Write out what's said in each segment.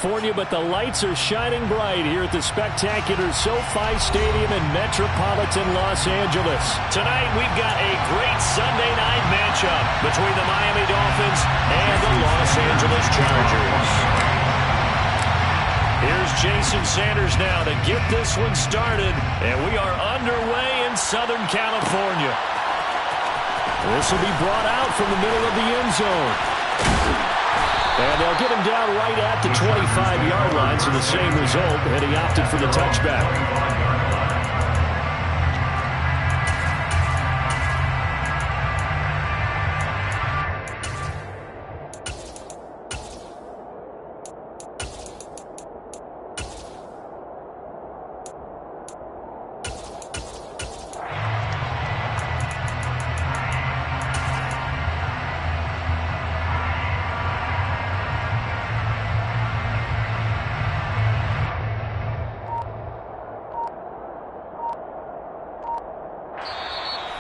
California, but the lights are shining bright here at the spectacular SoFi Stadium in metropolitan Los Angeles. Tonight, we've got a great Sunday night matchup between the Miami Dolphins and the Los Angeles Chargers. Here's Jason Sanders now to get this one started, and we are underway in Southern California. This will be brought out from the middle of the end zone. And they'll get him down right at the 25-yard line, so the same result, and he opted for the touchback.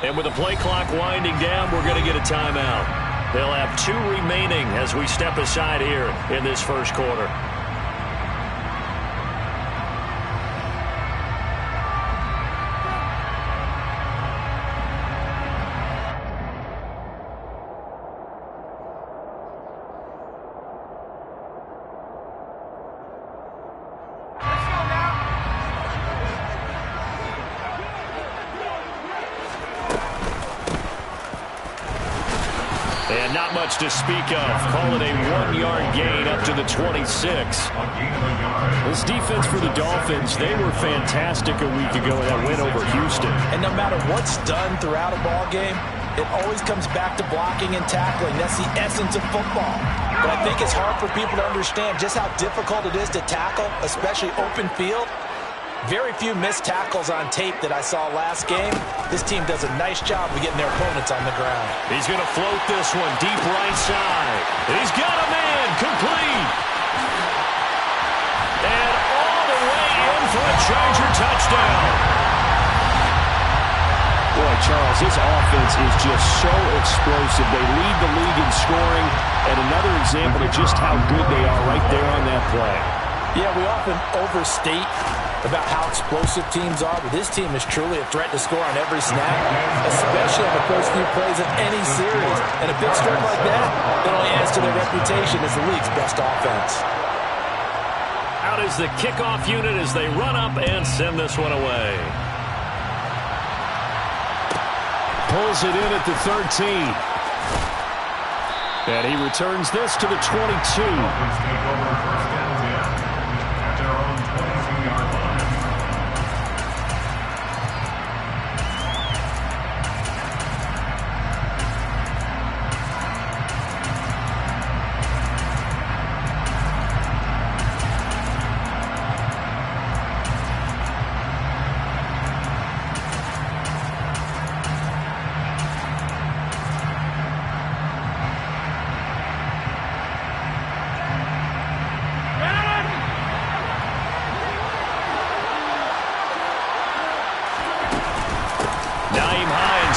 And with the play clock winding down, we're going to get a timeout. They'll have 2 remaining as we step aside here in this first quarter. And not much to speak of. Call it a 1-yard gain up to the 26. This defense for the Dolphins, they were fantastic a week ago in that win over Houston. And no matter what's done throughout a ball game, it always comes back to blocking and tackling. That's the essence of football. But I think it's hard for people to understand just how difficult it is to tackle, especially open field. Very few missed tackles on tape that I saw last game. This team does a nice job of getting their opponents on the ground. He's going to float this one deep right side. He's got a man complete. And all the way in for a Charger touchdown. Boy, Charles, this offense is just so explosive. They lead the league in scoring, and another example of just how good they are right there on that play. Yeah, we often overstate about how explosive teams are, but this team is truly a threat to score on every snap, especially on the first few plays of any series. And a big stroke like that, it only adds to their reputation as the league's best offense. Out is the kickoff unit as they run up and send this one away. Pulls it in at the 13. And he returns this to the 22.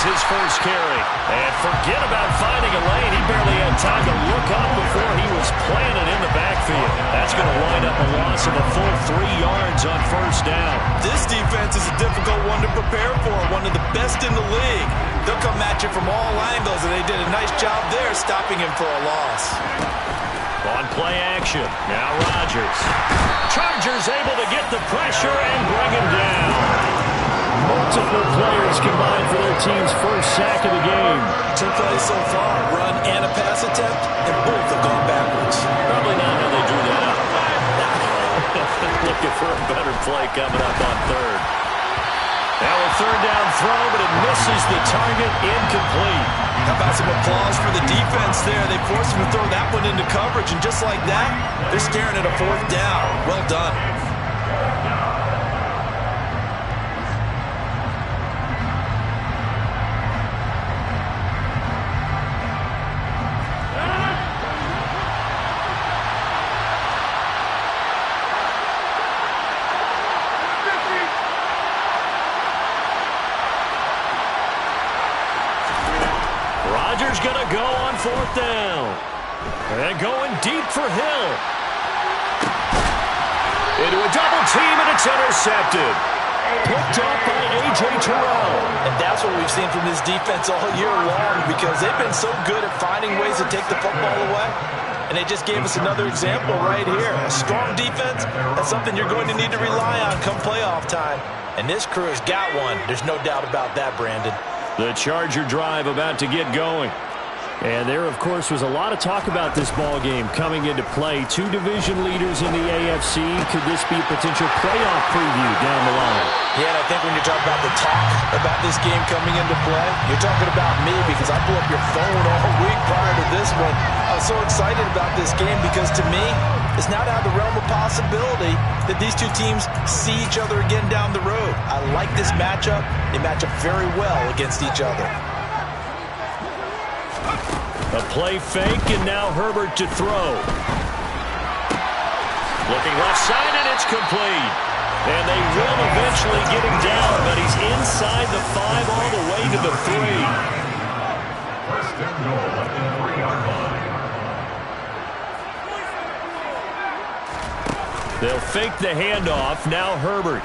His first carry. And forget about finding a lane. He barely had time to look up before he was planted in the backfield. That's going to wind up a loss of a full 3 yards on first down. This defense is a difficult one to prepare for, one of the best in the league. They'll come at you from all angles, and they did a nice job there stopping him for a loss. On play action, now Rodgers. Chargers able to get the pressure and bring him down. Multiple players combined for their team's first sack of the game. 2 plays so far, run and a pass attempt, and both have gone backwards. Probably not how they drew that up. Looking for a better play coming up on third. Now a third down throw, but it misses the target, incomplete. How about some applause for the defense there? They forced him to throw that one into coverage, and just like that, they're staring at a 4th down. Well done. Rodgers going to go on 4th down. And going deep for Hill. into a double team, and it's intercepted. Picked up by A.J. Terrell. And that's what we've seen from this defense all year long, because they've been so good at finding ways to take the football away. And they just gave us another example right here. A strong defense, that's something you're going to need to rely on come playoff time. And this crew has got one. There's no doubt about that, Brandon. The Charger drive about to get going. And there, of course, was a lot of talk about this ball game coming into play. Two division leaders in the AFC. Could this be a potential playoff preview down the line? Yeah, and I think when you're talking about the talk about this game coming into play, you're talking about me, because I blew up your phone all week prior to this one. I was so excited about this game because, to me, it's not out of the realm of possibility that these two teams see each other again down the road. I like this matchup. They match up very well against each other. A play fake, and now Herbert to throw. Looking left side, and it's complete. And they will eventually get him down, but he's inside the 5 all the way to the 3. First and goal at the 3-yard line. They'll fake the handoff. Now Herbert.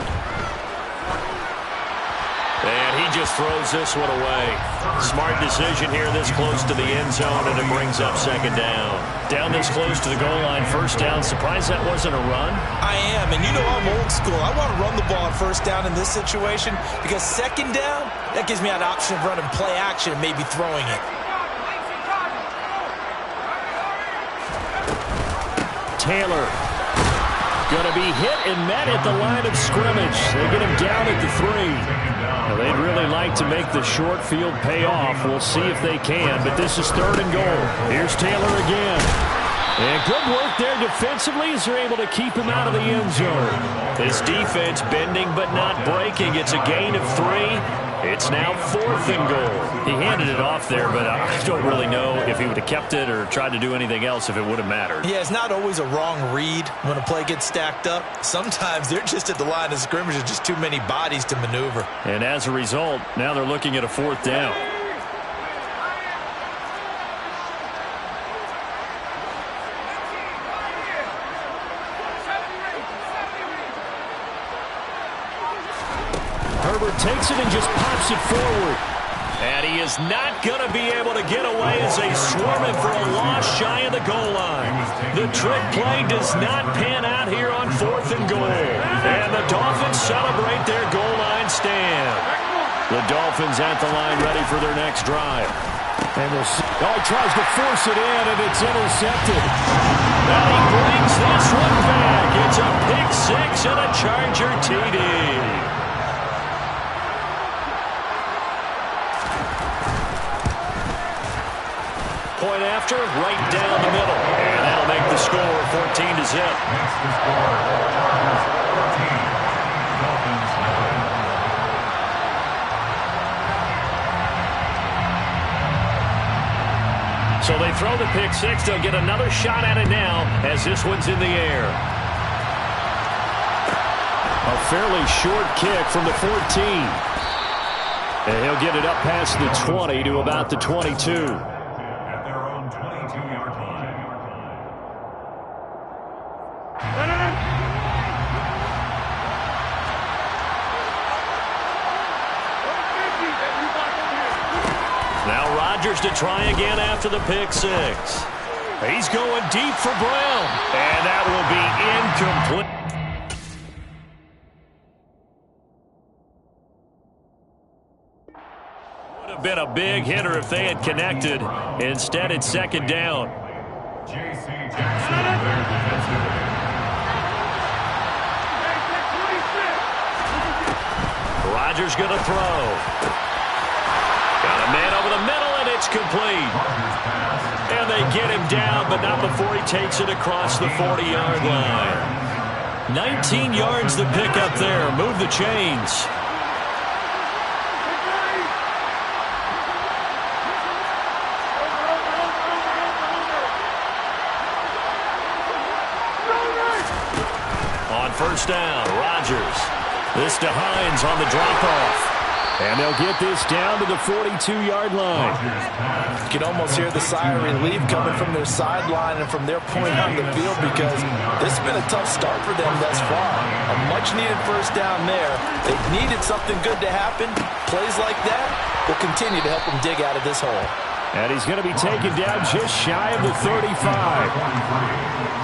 And he just throws this one away. Smart decision here this close to the end zone, and it brings up second down. Down this close to the goal line, first down. Surprised that wasn't a run? I am, and you know I'm old school. I want to run the ball on first down in this situation, because second down, that gives me an option of running play action and maybe throwing it. Taylor. Going to be hit and met at the line of scrimmage. They get him down at the 3. Now, they'd really like to make the short field pay off. We'll see if they can, but this is third and goal. Here's Taylor again. And good work there defensively as they're able to keep him out of the end zone. This defense bending but not breaking. It's a gain of 3. It's now fourth and goal. He handed it off there, but I don't really know if he would have kept it or tried to do anything else if it would have mattered. Yeah, it's not always a wrong read when a play gets stacked up. Sometimes they're just at the line of scrimmage. There's just too many bodies to maneuver. And as a result, now they're looking at a fourth down. Herbert takes it and just pops it forward. And he is not going to be able to get away as they swarm him for a loss shy of the goal line. The trick play does not pan out here on fourth and goal. And the Dolphins celebrate their goal line stand. The Dolphins at the line ready for their next drive. And we'll see. Oh, he tries to force it in, and it's intercepted. Now he brings this one back. It's a pick 6 and a Charger TD. Point after, right down the middle. And that'll make the score 14-0. So they throw the pick 6. They'll get another shot at it now as this one's in the air. A fairly short kick from the 14. And he'll get it up past the 20 to about the 22. Now Rodgers to try again after the pick 6. He's going deep for Brown. And that will be incomplete. Would have been a big hitter if they had connected. Instead, it's second down. J.C. Jackson, their defensive end. Rodgers going to throw. Got a man over the middle, and it's complete. And they get him down, but not before he takes it across the 40-yard line. 19 yards to pick up there. Move the chains. On first down, Rodgers. This to Hines on the drop-off. And they'll get this down to the 42-yard line. You can almost hear the sigh of relief coming from their sideline and from their point on the field, because this has been a tough start for them thus far. A much-needed first down there. They needed something good to happen. Plays like that will continue to help them dig out of this hole. And he's going to be taken down just shy of the 35.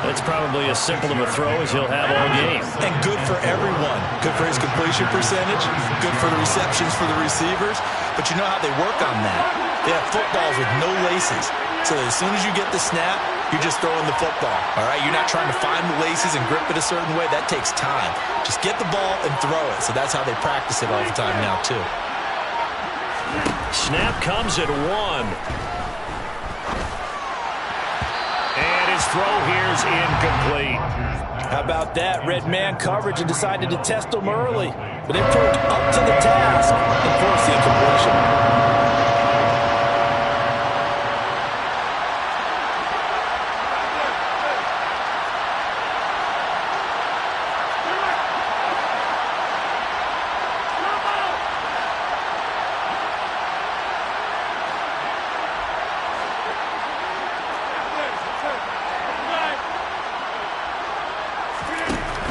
That's probably as simple of a throw as he'll have all game. And good for everyone. Good for his completion percentage. Good for the receptions for the receivers. But you know how they work on that. They have footballs with no laces. So as soon as you get the snap, you're just throwing the football. All right? You're not trying to find the laces and grip it a certain way. That takes time. Just get the ball and throw it. So that's how they practice it all the time now, too. Snap comes at 1. And his throw here's incomplete. How about that? Red man coverage and decided to test them early. But they proved up to the task and forced the incompletion.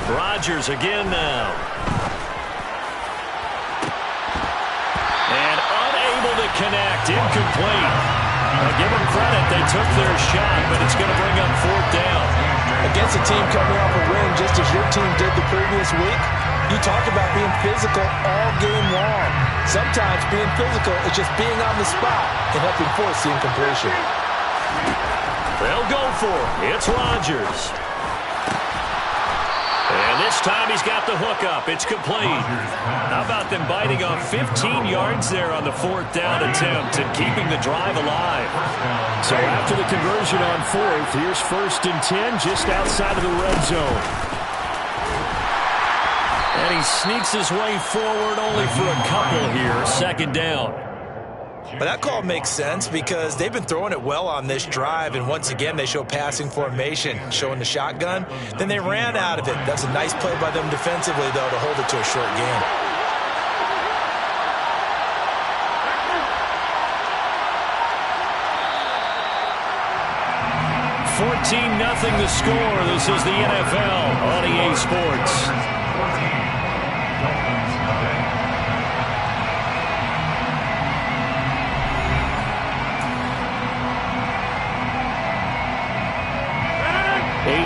Rodgers again now. And unable to connect. Incomplete. Give them credit. They took their shot, but it's going to bring up 4th down. Against a team coming off a win, just as your team did the previous week, you talk about being physical all game long. Sometimes being physical is just being on the spot and helping force the incompletion. They'll go for it. It's Rodgers. And this time he's got the hook up. It's complete. How about them biting off 15 yards there on the 4th down attempt and keeping the drive alive? So after the conversion on 4th, here's 1st and 10 just outside of the red zone. And he sneaks his way forward only for a couple here. 2nd down. But that call makes sense because they've been throwing it well on this drive, and once again they show passing formation, showing the shotgun. Then they ran out of it. That's a nice play by them defensively, though, to hold it to a short game. $14-0 the score. This is the NFL on EA Sports.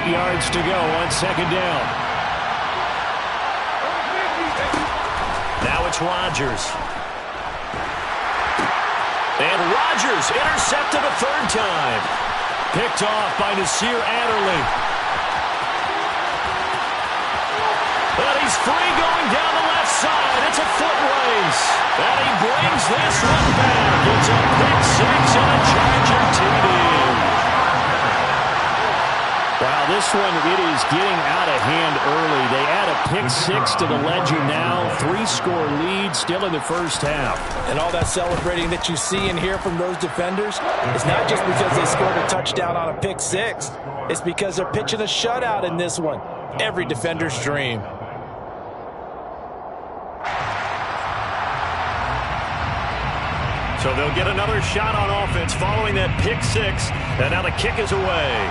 Yards to go on 2nd down. Now it's Rodgers. And Rodgers intercepted a 3rd time. Picked off by Nasir Adderley. But he's free going down the left side. It's a foot race. And he brings this one back. It's a pick 6 and a Charger TD. Wow, this one, it is getting out of hand early. They add a pick 6 to the ledger now. 3-score lead still in the first half. And all that celebrating that you see and hear from those defenders, it's not just because they scored a touchdown on a pick 6. It's because they're pitching a shutout in this one. Every defender's dream. So they'll get another shot on offense following that pick 6. And now the kick is away.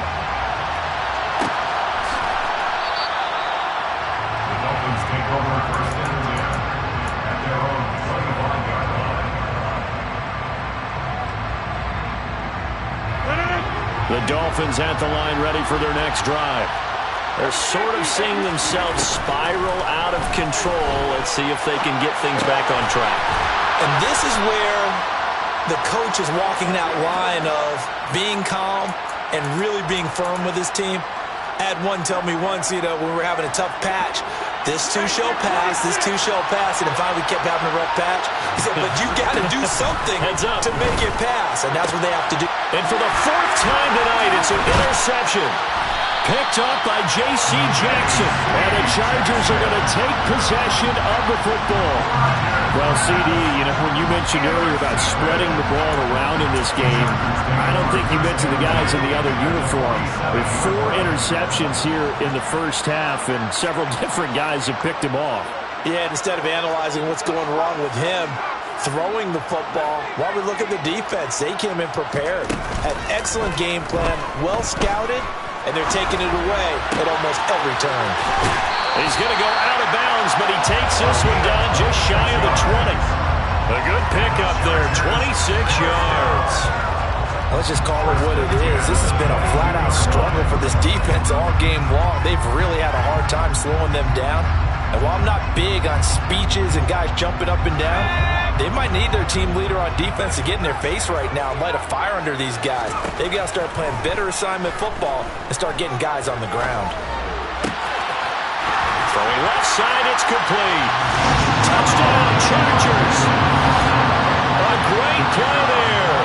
The Dolphins at the line ready for their next drive. They're sort of seeing themselves spiral out of control. Let's see if they can get things back on track. And this is where the coach is walking that line of being calm and really being firm with his team. I had one tell me once, when we were having a tough patch, this too shall pass, this too shall pass, and if we kept having a rough patch, he said, but you got to do something to make it pass, and that's what they have to do. And for the 4th time tonight, it's an interception. Picked up by J.C. Jackson, and the Chargers are going to take possession of the football. Well, CD, when you mentioned earlier about spreading the ball around in this game, I don't think you mentioned the guys in the other uniform. With 4 interceptions here in the first half, and several different guys have picked him off. Yeah, instead of analyzing what's going wrong with him, throwing the football. While we look at the defense, they came in prepared. An excellent game plan, well scouted, and they're taking it away at almost every turn. He's going to go out of bounds, but he takes this one down just shy of the 20. A good pickup there, 26 yards. Let's just call it what it is. This has been a flat-out struggle for this defense all game long. They've really had a hard time slowing them down. And while I'm not big on speeches and guys jumping up and down, they might need their team leader on defense to get in their face right now and light a fire under these guys. They've got to start playing better assignment football and start getting guys on the ground. Throwing left side, it's complete. Touchdown, Chargers. A great play there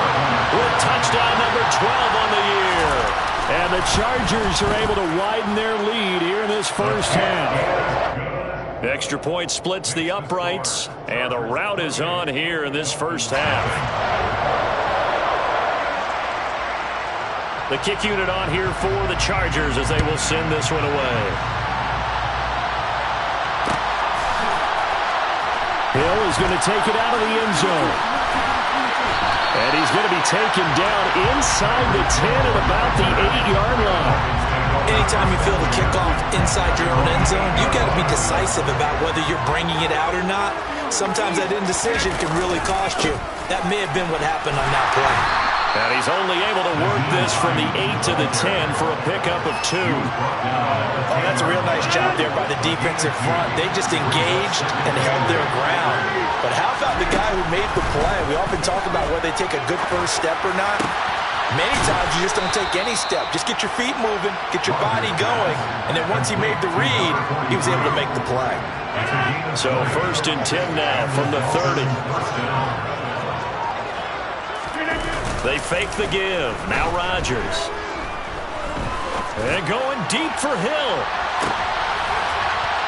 with touchdown number 12 on the year. And the Chargers are able to widen their lead here in this first half. Extra point splits the uprights, and the rout is on here in this first half. The kick unit on here for the Chargers as they will send this one away. Hill is going to take it out of the end zone. And he's going to be taken down inside the 10 at about the 8-yard line. Anytime you feel the kickoff inside your own end zone, you've got to be decisive about whether you're bringing it out or not. Sometimes that indecision can really cost you. That may have been what happened on that play. And he's only able to work this from the 8 to the 10 for a pickup of 2. Oh, that's a real nice job there by the defensive front. They just engaged and held their ground. But how about the guy who made the play? We often talk about whether they take a good first step or not. Many times you just don't take any step. Just get your feet moving, get your body going, and then once he made the read, he was able to make the play. So 1st and 10 now from the 30. They fake the give. Now Rodgers. And going deep for Hill.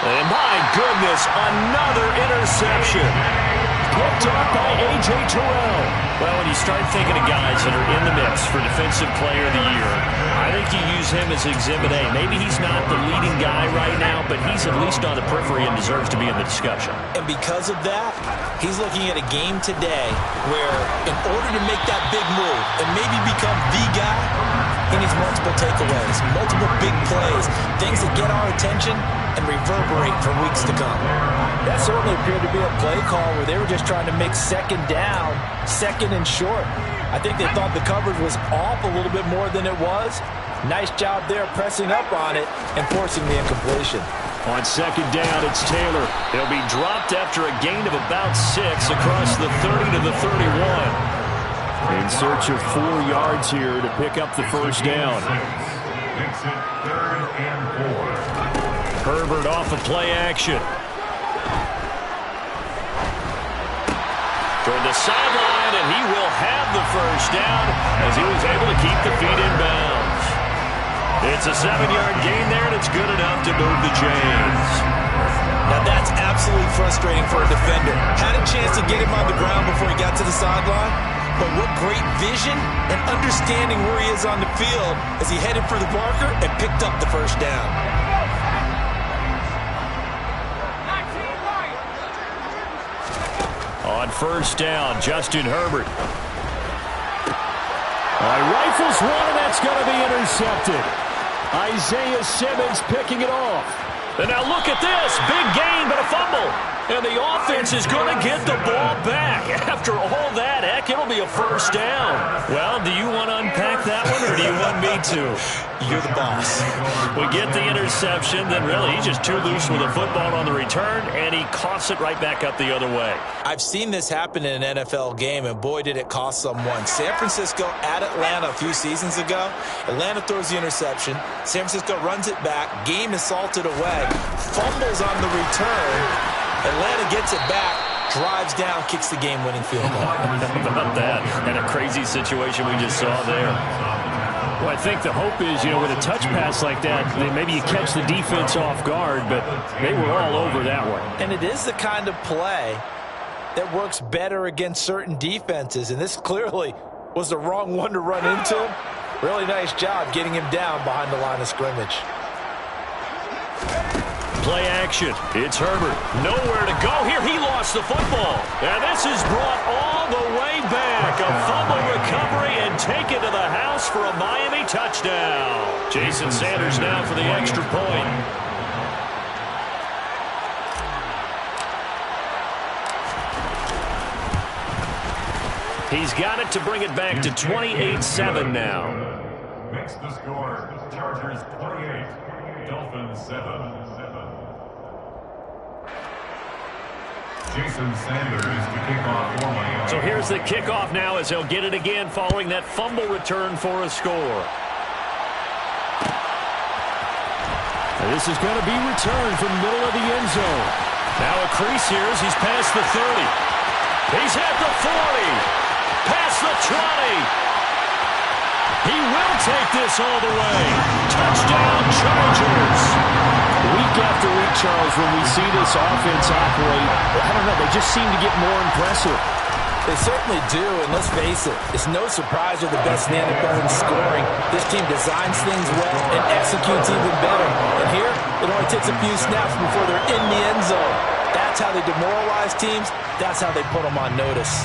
And my goodness, another interception. Picked up by A.J. Terrell. Well, when you start thinking of guys that are in the mix for Defensive Player of the Year, I think you use him as Exhibit A. Maybe he's not the leading guy right now, but he's at least on the periphery and deserves to be in the discussion. And because of that, he's looking at a game today where in order to make that big move and maybe become the guy, he needs multiple takeaways, multiple big plays, things that get our attention and reverberate for weeks to come. That certainly appeared to be a play call where they were just trying to make second down, second and short. I think they thought the coverage was off a little bit more than it was. Nice job there pressing up on it and forcing the incompletion. On second down, it's Taylor. He'll be dropped after a gain of about 6 across the 30 to the 31. In search of 4 yards here to pick up the first down. Herbert off of play action. Toward the sideline, and he will have the first down as he was able to keep the feet in bounds. It's a 7-yard gain there, and it's good enough to move the chains. Now that's absolutely frustrating for a defender. Had a chance to get him on the ground before he got to the sideline, but what great vision and understanding where he is on the field as he headed for the marker and picked up the first down. On first down, Justin Herbert. Rifles one, and that's going to be intercepted. Isaiah Simmons picking it off. And now look at this. Big gain, but a fumble. And the offense is going to get the ball back. After all that, heck, it'll be a first down. Well, do you want to unpack that one, or do you want me to? You're the boss. We get the interception, then really he's just too loose with the football on the return, and he coughs it right back up the other way. I've seen this happen in an NFL game, and boy, did it cost someone. San Francisco at Atlanta a few seasons ago. Atlanta throws the interception. San Francisco runs it back. Game is salted away. Fumbles on the return. Atlanta gets it back, drives down, kicks the game-winning field goal. How about that? And a crazy situation we just saw there. Well, I think the hope is, with a touch pass like that, maybe you catch the defense off guard, but they were all over that one. And it is the kind of play that works better against certain defenses, and this clearly was the wrong one to run into. Really nice job getting him down behind the line of scrimmage. Play action. It's Herbert. Nowhere to go here. He lost the football. And this is brought all the way back. A fumble recovery and taken to the house for a Miami touchdown. Jason Sanders now for the extra point. He's got it to bring it back to 28-7 now. Makes the score. Chargers 28, Dolphins 7. Jason Sanders to kick off for Miami. So here's the kickoff now as he'll get it again following that fumble return for a score. And this is going to be returned from the middle of the end zone. Now a crease here as he's past the 30. He's at the 40. Past the 20. He will take this all the way. Touchdown, Chargers. Week after week, Charles, when we see this offense operate, I don't know, they just seem to get more impressive. They certainly do, and let's face it, it's no surprise they're the best in the NFL in scoring. This team designs things well and executes even better. And here, it only takes a few snaps before they're in the end zone. That's how they demoralize teams. That's how they put them on notice.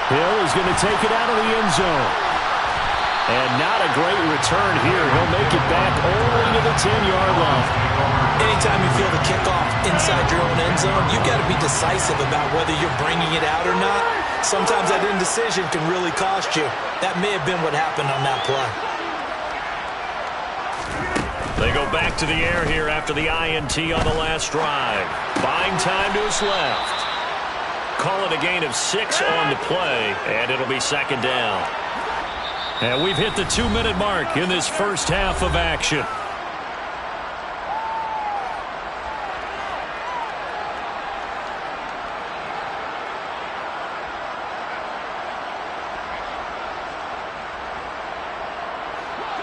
Hill is going to take it out of the end zone. And not a great return here. He'll make it back only to the 10-yard line. Anytime you feel the kickoff inside your own end zone, you've got to be decisive about whether you're bringing it out or not. Sometimes that indecision can really cost you. That may have been what happened on that play. They go back to the air here after the INT on the last drive. Buying time to his left. Call it a gain of 6 on the play, and it'll be second down. And we've hit the 2-minute mark in this first half of action.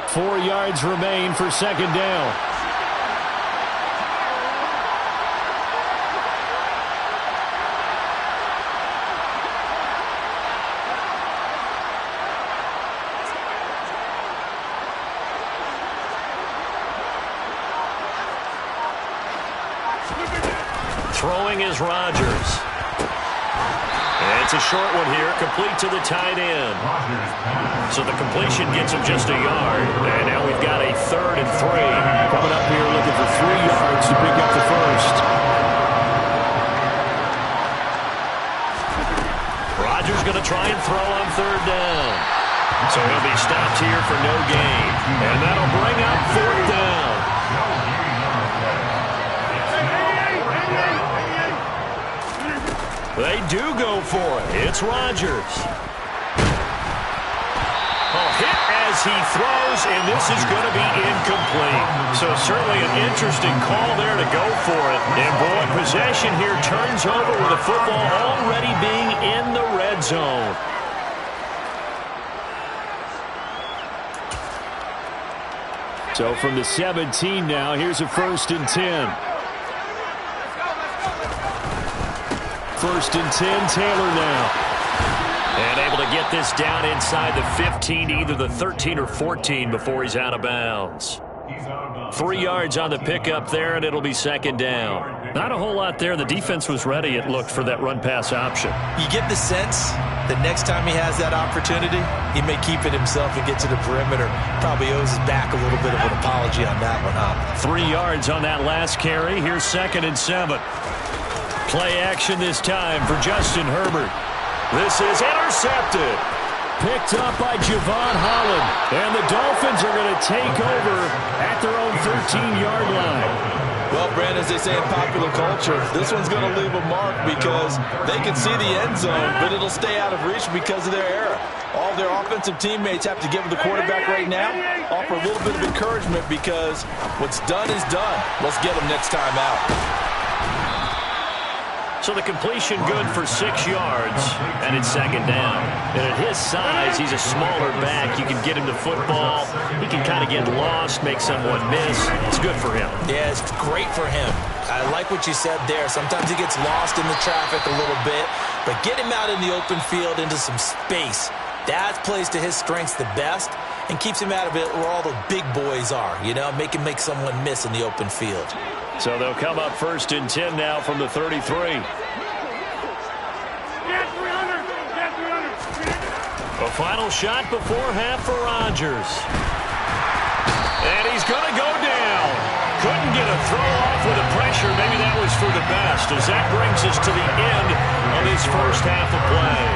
Four yards remain for second down. Throwing is Rodgers. And it's a short one here, complete to the tight end. So the completion gets him just a yard. And now we've got a 3rd and 3. Coming up here looking for 3 yards to pick up the first. Rodgers going to try and throw on 3rd down. So he'll be stopped here for no gain. And that'll bring up 4th down. They do go for it. It's Rodgers. Hit as he throws, and this is going to be incomplete. So certainly an interesting call there to go for it. And boy, possession here turns over with the football already being in the red zone. So from the 17 now, here's a 1st and 10. 1st and 10, Taylor now. And able to get this down inside the 15, either the 13 or 14 before he's out of bounds. 3 yards on the pickup there, and it'll be second down. Not a whole lot there. The defense was ready, it looked, for that run-pass option. You get the sense that next time he has that opportunity, he may keep it himself and get to the perimeter. Probably owes his back a little bit of an apology on that one, huh? 3 yards on that last carry. Here's 2nd and 7. Play action this time for Justin Herbert. This is intercepted. Picked up by Javon Holland. And the Dolphins are going to take over at their own 13-yard line. Well, Brandon, as they say in popular culture, this one's going to leave a mark because they can see the end zone, but it'll stay out of reach because of their error. All their offensive teammates have to give the quarterback right now, offer a little bit of encouragement because what's done is done. Let's get them next time out. So the completion good for 6 yards, and it's second down. And at his size, he's a smaller back. You can get him to football. He can kind of get lost, make someone miss. It's good for him. Yeah, it's great for him. I like what you said there. Sometimes he gets lost in the traffic a little bit, but get him out in the open field into some space. That plays to his strengths the best, and keeps him out of it where all the big boys are, you know, make someone miss in the open field. So they'll come up 1st and 10 now from the 33. A final shot before half for Rodgers. And he's going to go down. Couldn't get a throw off with the pressure. Maybe that was for the best, as that brings us to the end of his first half of play.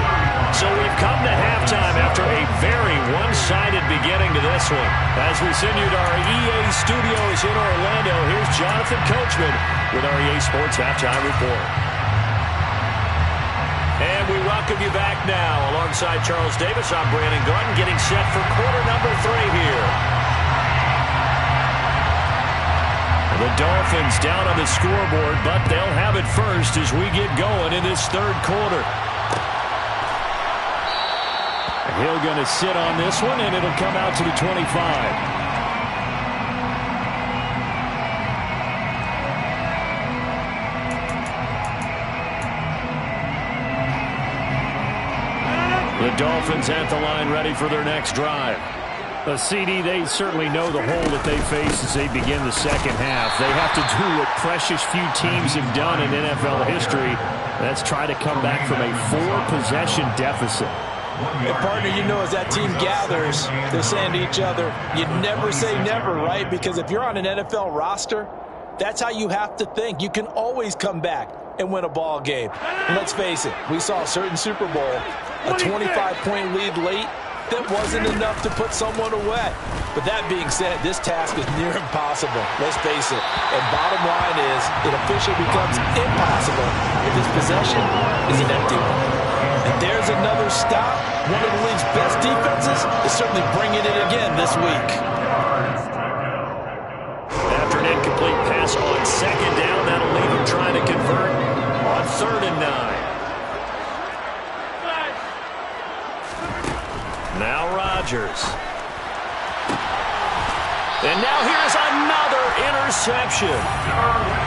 So we've come to halftime after a very one-sided beginning to this one. As we send you to our EA studios in Orlando, here's Jonathan Coachman with our EA Sports Halftime Report. And we welcome you back now. Alongside Charles Davis, I'm Brandon Gaudin, getting set for quarter number 3 here. The Dolphins down on the scoreboard, but they'll have it first as we get going in this third quarter. Hill going to sit on this one, and it'll come out to the 25. The Dolphins at the line, ready for their next drive. CD, they certainly know the hole that they face as they begin the second half. They have to do what precious few teams have done in NFL history. That's try to come back from a 4-possession deficit. And partner, you know, as that team gathers, they're saying to each other, you never say never, right? Because if you're on an NFL roster, that's how you have to think. You can always come back and win a ball game. And let's face it, we saw a certain Super Bowl, a 25-point lead late. That wasn't enough to put someone away. But that being said, this task is near impossible. Let's face it. And bottom line is, it officially becomes impossible if this possession is an empty one. And there's another stop. One of the league's best defenses is certainly bringing it again this week. After an incomplete pass on second down, that'll leave him trying to convert on 3rd and 9. Now Rodgers. And now here's another interception.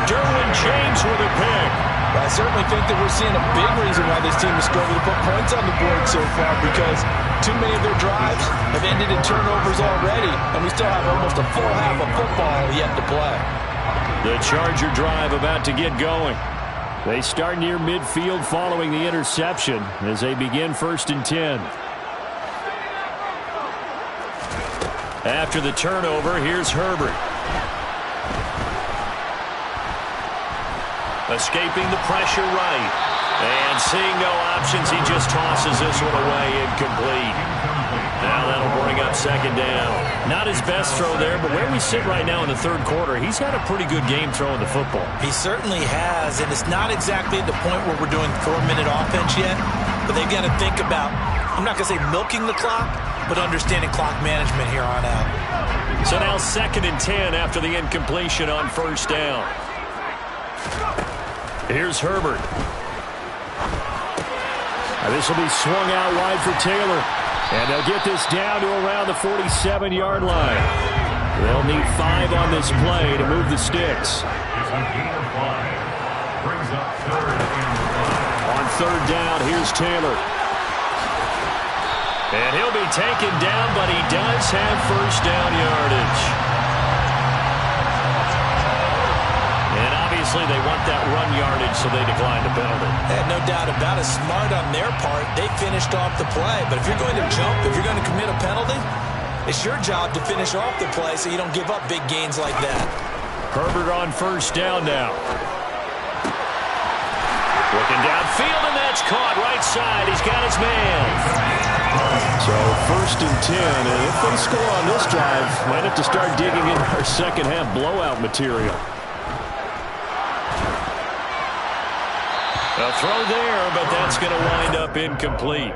Derwin James with a pick. I certainly think that we're seeing a big reason why this team is struggling to put points on the board so far, because too many of their drives have ended in turnovers already, and we still have almost a full half of football yet to play. The Charger drive about to get going. They start near midfield following the interception as they begin 1st and 10. After the turnover, here's Herbert. Escaping the pressure right. And seeing no options, he just tosses this one away, incomplete. Now that'll bring up 2nd down. Not his best throw there, but where we sit right now in the third quarter, he's had a pretty good game throwing the football. He certainly has, and it's not exactly at the point where we're doing 4-minute offense yet, but they've got to think about, I'm not going to say milking the clock, but understanding clock management here on out. So now 2nd and 10 after the incompletion on 1st down. Here's Herbert. Now this will be swung out wide for Taylor. And they'll get this down to around the 47-yard line. They'll need 5 on this play to move the sticks. On 3rd down, here's Taylor. And he'll be taken down, but he does have 1st down yardage. And obviously they want that run yardage, so they declined the penalty. No doubt about it. Smart on their part. They finished off the play. But if you're going to jump, if you're going to commit a penalty, it's your job to finish off the play so you don't give up big gains like that. Herbert on 1st down now. Looking downfield, and that's caught right side. He's got his man. So 1st and 10, and if they score on this drive, might have to start digging in our second half blowout material. A throw there, but that's going to wind up incomplete.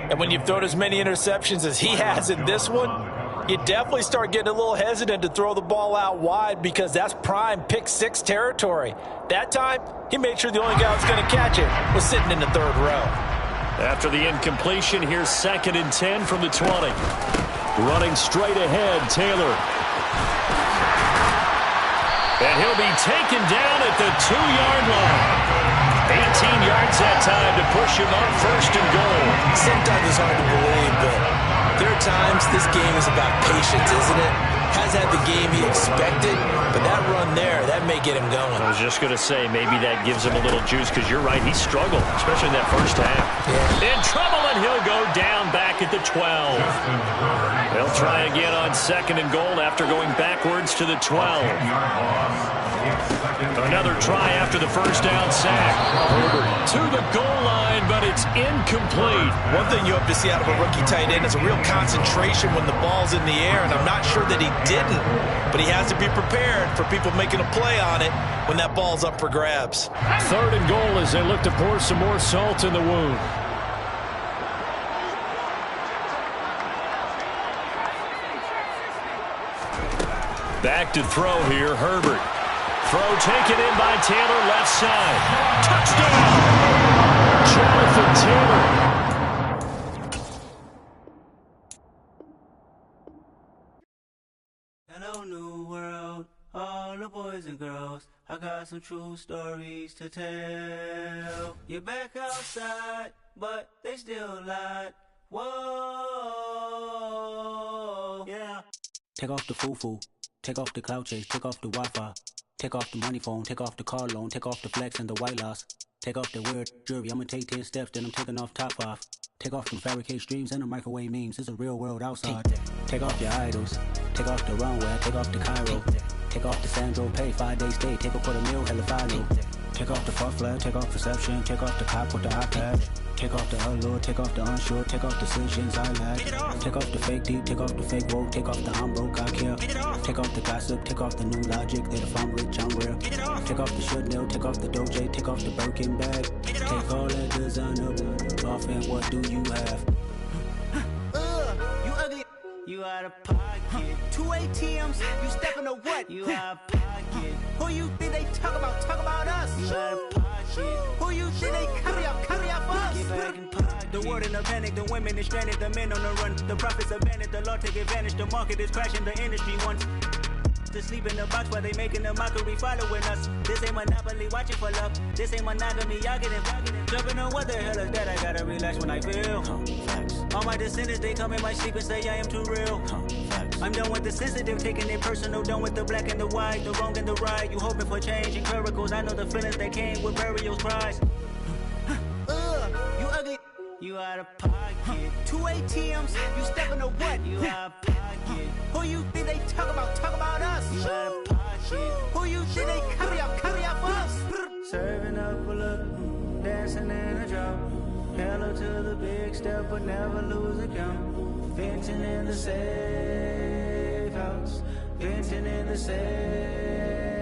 And when you've thrown as many interceptions as he has in this one, you definitely start getting a little hesitant to throw the ball out wide, because that's prime pick-6 territory. That time, he made sure the only guy who was going to catch it was sitting in the 3rd row. After the incompletion, here's 2nd and 10 from the 20. Running straight ahead, Taylor. And he'll be taken down at the 2-yard line. 18 yards that time to push him up 1st and goal. Sometimes it's hard to believe, but There are times this game is about patience, isn't it? Has had the game he expected, but that run there, that may get him going. I was just going to say, maybe that gives him a little juice, because you're right, he struggled, especially in that first half. Yeah. In trouble, and he'll go down back at the 12. They'll try again on 2nd and goal after going backwards to the 12. Another try after the first down sack. Herbert to the goal line, but it's incomplete. One thing you hope to see out of a rookie tight end is a real concentration when the ball's in the air, and I'm not sure that he didn't, but he has to be prepared for people making a play on it when that ball's up for grabs. 3rd and goal as they look to pour some more salt in the wound. Back to throw here, Herbert. Throw taken in by Taylor, left side. Touchdown! Jonathan Taylor. Hello, new world, all the boys and girls. I got some true stories to tell. You're back outside, but they still lied. Whoa, yeah. Take off the foo-foo, take off the cloud chase, take off the Wi-Fi. Take off the money phone, take off the car loan, take off the flex and the white loss. Take off the weird jewelry, I'ma take 10 steps, then I'm taking off top 5. Take off them fabricated streams and the microwave memes, it's a real world outside. Take off your idols, take off the runway, take off the Cairo. Take off the Sandro Pay, 5-day stay, take a $250,000, hella follow. Take off the far flag, take off perception, take off the cop with the iPad. Take off the allure, take off the unsure, take off decisions I lack. Take off the fake deep, take off the fake woke, take off the I'm broke, I care. Take off the gossip, take off the new logic, that if I'm rich, I'm real. Take off the Chanel, take off the Doja, take off the Birkin bag. Take all that designer off, and what do you have? You ugly. You out of pocket. 2 ATMs, you stepping to what? You out of pocket. Who you think they talk about? Talk about us. You out of pocket. Who you think they carry up for us? Get back in pocket. The world in a panic, the women is stranded, the men on the run. The profits abandoned, the law take advantage. The market is crashing, the industry wants to sleep in the box while they making a mockery following us. This ain't Monopoly, watching for love. This ain't monogamy, y'all getting jumping on what the hell is that? I gotta relax when I feel. All my descendants, they come in my sleep and say I am too real. I'm done with the sensitive, taking it personal. Done with the black and the white, the wrong and the right. You hoping for change and miracles. I know the feelings that came with burials, cries. You ugly. You out of pocket. 2 ATMs, you stepping to what? You out of pocket. Who you think they talk about? Talk about us. You out of pocket. Who you think they carry up for us? Serving up a look, dancing in a drop. Hello to the big step, but never lose a count. Venting in the safe house. Venting in the safe.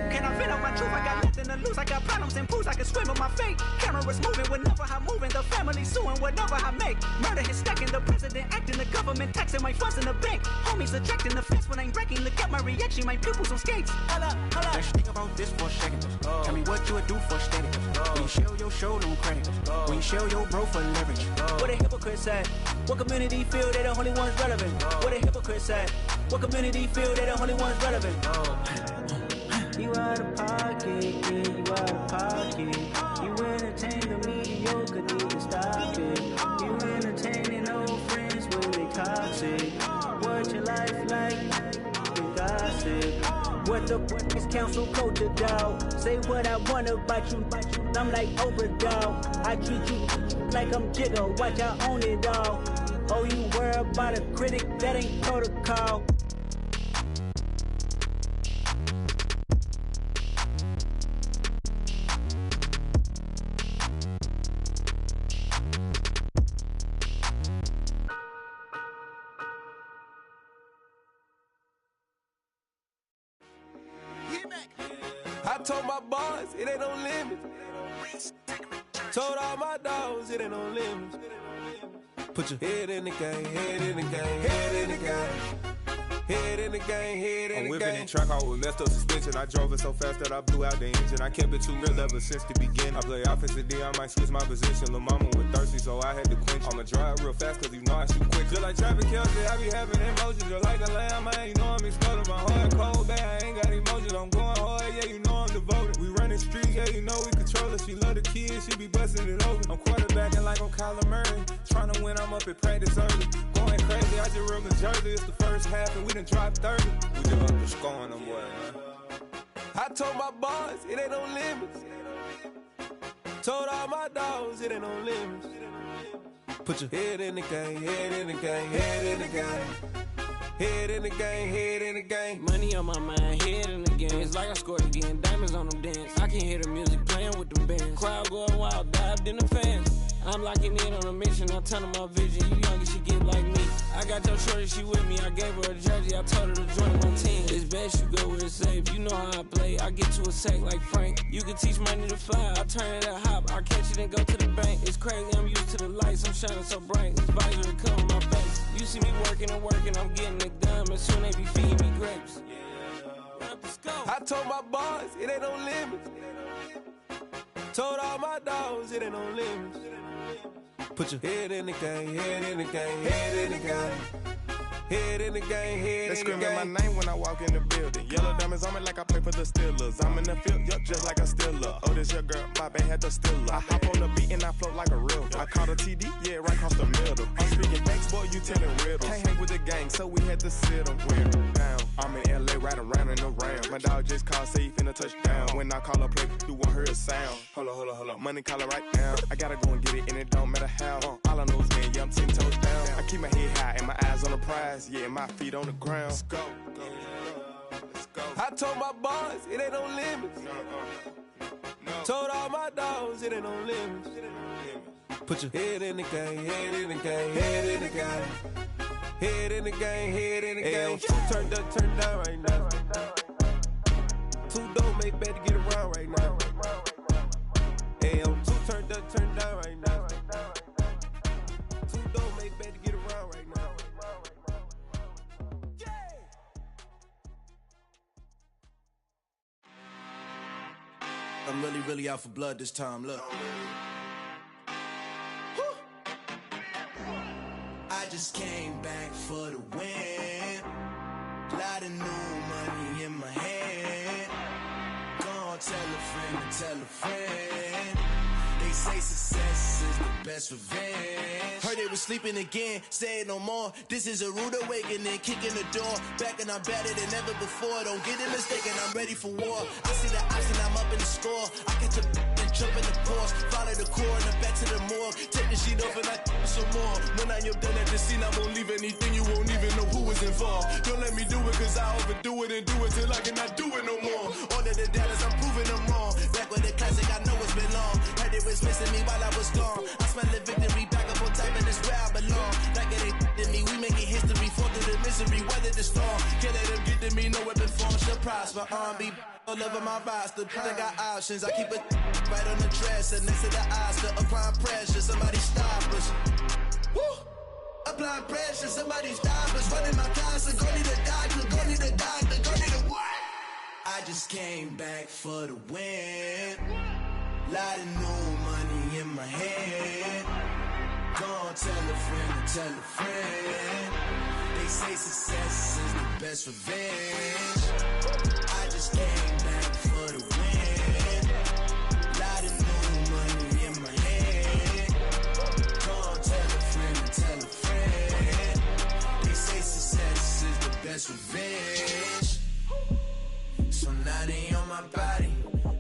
Can I vent out my truth? I got nothing to lose. I got problems and pools. I can swim with my fate. Cameras moving whenever I'm moving. The family suing whatever I make. Murder is stacking. The president acting. The government taxing my funds in the bank. Homies attracting the fence when I'm wrecking. Look at my reaction. My pupils on skates. Holla, holla. Let's think about this for a second. Tell me what you would do for steady. When you show your show, no credit. When you show your bro for leverage. What a hypocrite said. What community feel they the only ones relevant? What a hypocrite said. What community feel they the only ones relevant? You out of pocket, yeah, you out of pocket. You entertain the mediocre, need to stop it. You entertaining old friends when they toxic. What your life like? You gossip. What the is council culture, dog? Say what I want about you. I'm like Oprah, dog. I treat you like I'm Jigga. Watch I own it all. Oh, you worry about a critic? That ain't protocol. I told my boys it ain't no limits. Told all my dogs it ain't no limits. Put your head in the game, head in the game, head in the game. Head in the game, head in the game. I'm whipping in track out with messed up suspension. I drove it so fast that I blew out the engine. I kept it too real ever since the beginning. I play offensive D, I might switch my position. Lil' mama was thirsty, so I had to quench. I'ma drive real fast, cause you know I shoot quick. Just like Travis Kelce, I be having emotions. Just like a lamb, man, you know I'm exploding. My heart cold, bad, I ain't got emotions. I'm going hard, yeah, you know I'm devoted. We running streets, yeah, you know we control it. She love the kids, she be busting it over. I'm quarterbacking like I'm Kyler Murray. Trying to win, I'm up at practice early. Going crazy, I just run the jersey. It's the first half and we done dropped 30. We just up the scoring them, boy, man. I told my boys, it ain't no limits. Told all my dogs, it ain't no limits. Put your head in the game, head in the game, head in the game. Head in the game, head in the game. Money on my mind, head in the game. It's like I scored again, diamonds on them dance. I can hear the music playing with them bands. Crowd going wild, dived in the fans. I'm locking in on a mission, I'm telling my vision. You young, she get like me. I got your shorty, she with me. I gave her a jersey, I told her to join my team. It's best you go where it's safe. You know how I play. I get to a sack like Frank. You can teach money to fly. I turn it a hop. I catch it and go to the bank. It's crazy, I'm used to the lights. I'm shining so bright. This visor will cover my face. You see me working and working. I'm getting it done. And soon they be feeding me grapes. I told my boys, it ain't no limits. Told all my dogs, it ain't no limits. Put your head in the game, head in the game, head in the game. Head in the game, head in the game. They screaming my name when I walk in the building. Yellow diamonds on me like I play for the Steelers. I'm in the field, yup, just like a Steeler. Oh, this your girl, my band had the Steeler. I hop on the beat and I float like a river. I caught a TD, yeah, right across the middle. I'm speaking thanks, boy, you telling riddles. Can't hang with the gang, so we had to sit them down. I'm in LA, right around in the round. My dog just called, say he finna touchdown. When I call a play, you won't hear a sound. Hold up, money caller right now. I gotta go and get it, and it don't matter how. All I know is, man, yeah, I'm 10 toes down. I keep my head high and my eyes on the prize. Yeah, my feet on the ground. Let's go. I told my boys, it ain't no limits. Told all my dogs, it ain't no limits. Put your head in the game, head in the game, head in the game. Head in the game, head in the game. Turned up, turned down right now. Too dope, make better get around right now. Hey, I'm too turned up, turned down right now. Too dope, make better get around right now. I'm really out for blood this time, look. I just came back for the win. Lot of new money in my hand. Gonna tell a friend to tell a friend. They say success is the best revenge. Heard they was sleeping again, say it no more. This is a rude awakening, kicking the door. Back and I'm better than ever before. Don't get it mistaken, I'm ready for war. I see the option, I'm up in the score. I catch a and jump in the course. Follow the core and then back to the morgue. Take the sheet off and I some more. When I am done at the scene, I won't leave anything. You won't even know who was involved. Don't let me do it, cause I overdo it and do it till I cannot do it no more. All of the doubters, I'm proving them wrong. Back with the classic, I know it's been long. Heard it was missing me while I was gone. I smell the victory, back up on time, and it's where I belong. Like it ain't to me, we making history. Fall through the misery, weather the storm. Can't let them get to me, no weapon form should prosper. R&B all over my roster. I got options, I keep it right on the dresser. Next to the Oscar, applying pressure, somebody stop us. Woo! Applying pressure, somebody stop us. Running my casa, go need a doctor, go need a doctor, go need a what? I just came back for the win. Lot of new money in my hand. Gonna tell a friend to tell a friend. They say success is the best revenge. I just came back for the win. Lot of new money in my hand. Gonna tell a friend to tell a friend. They say success is the best revenge. So now they on my body.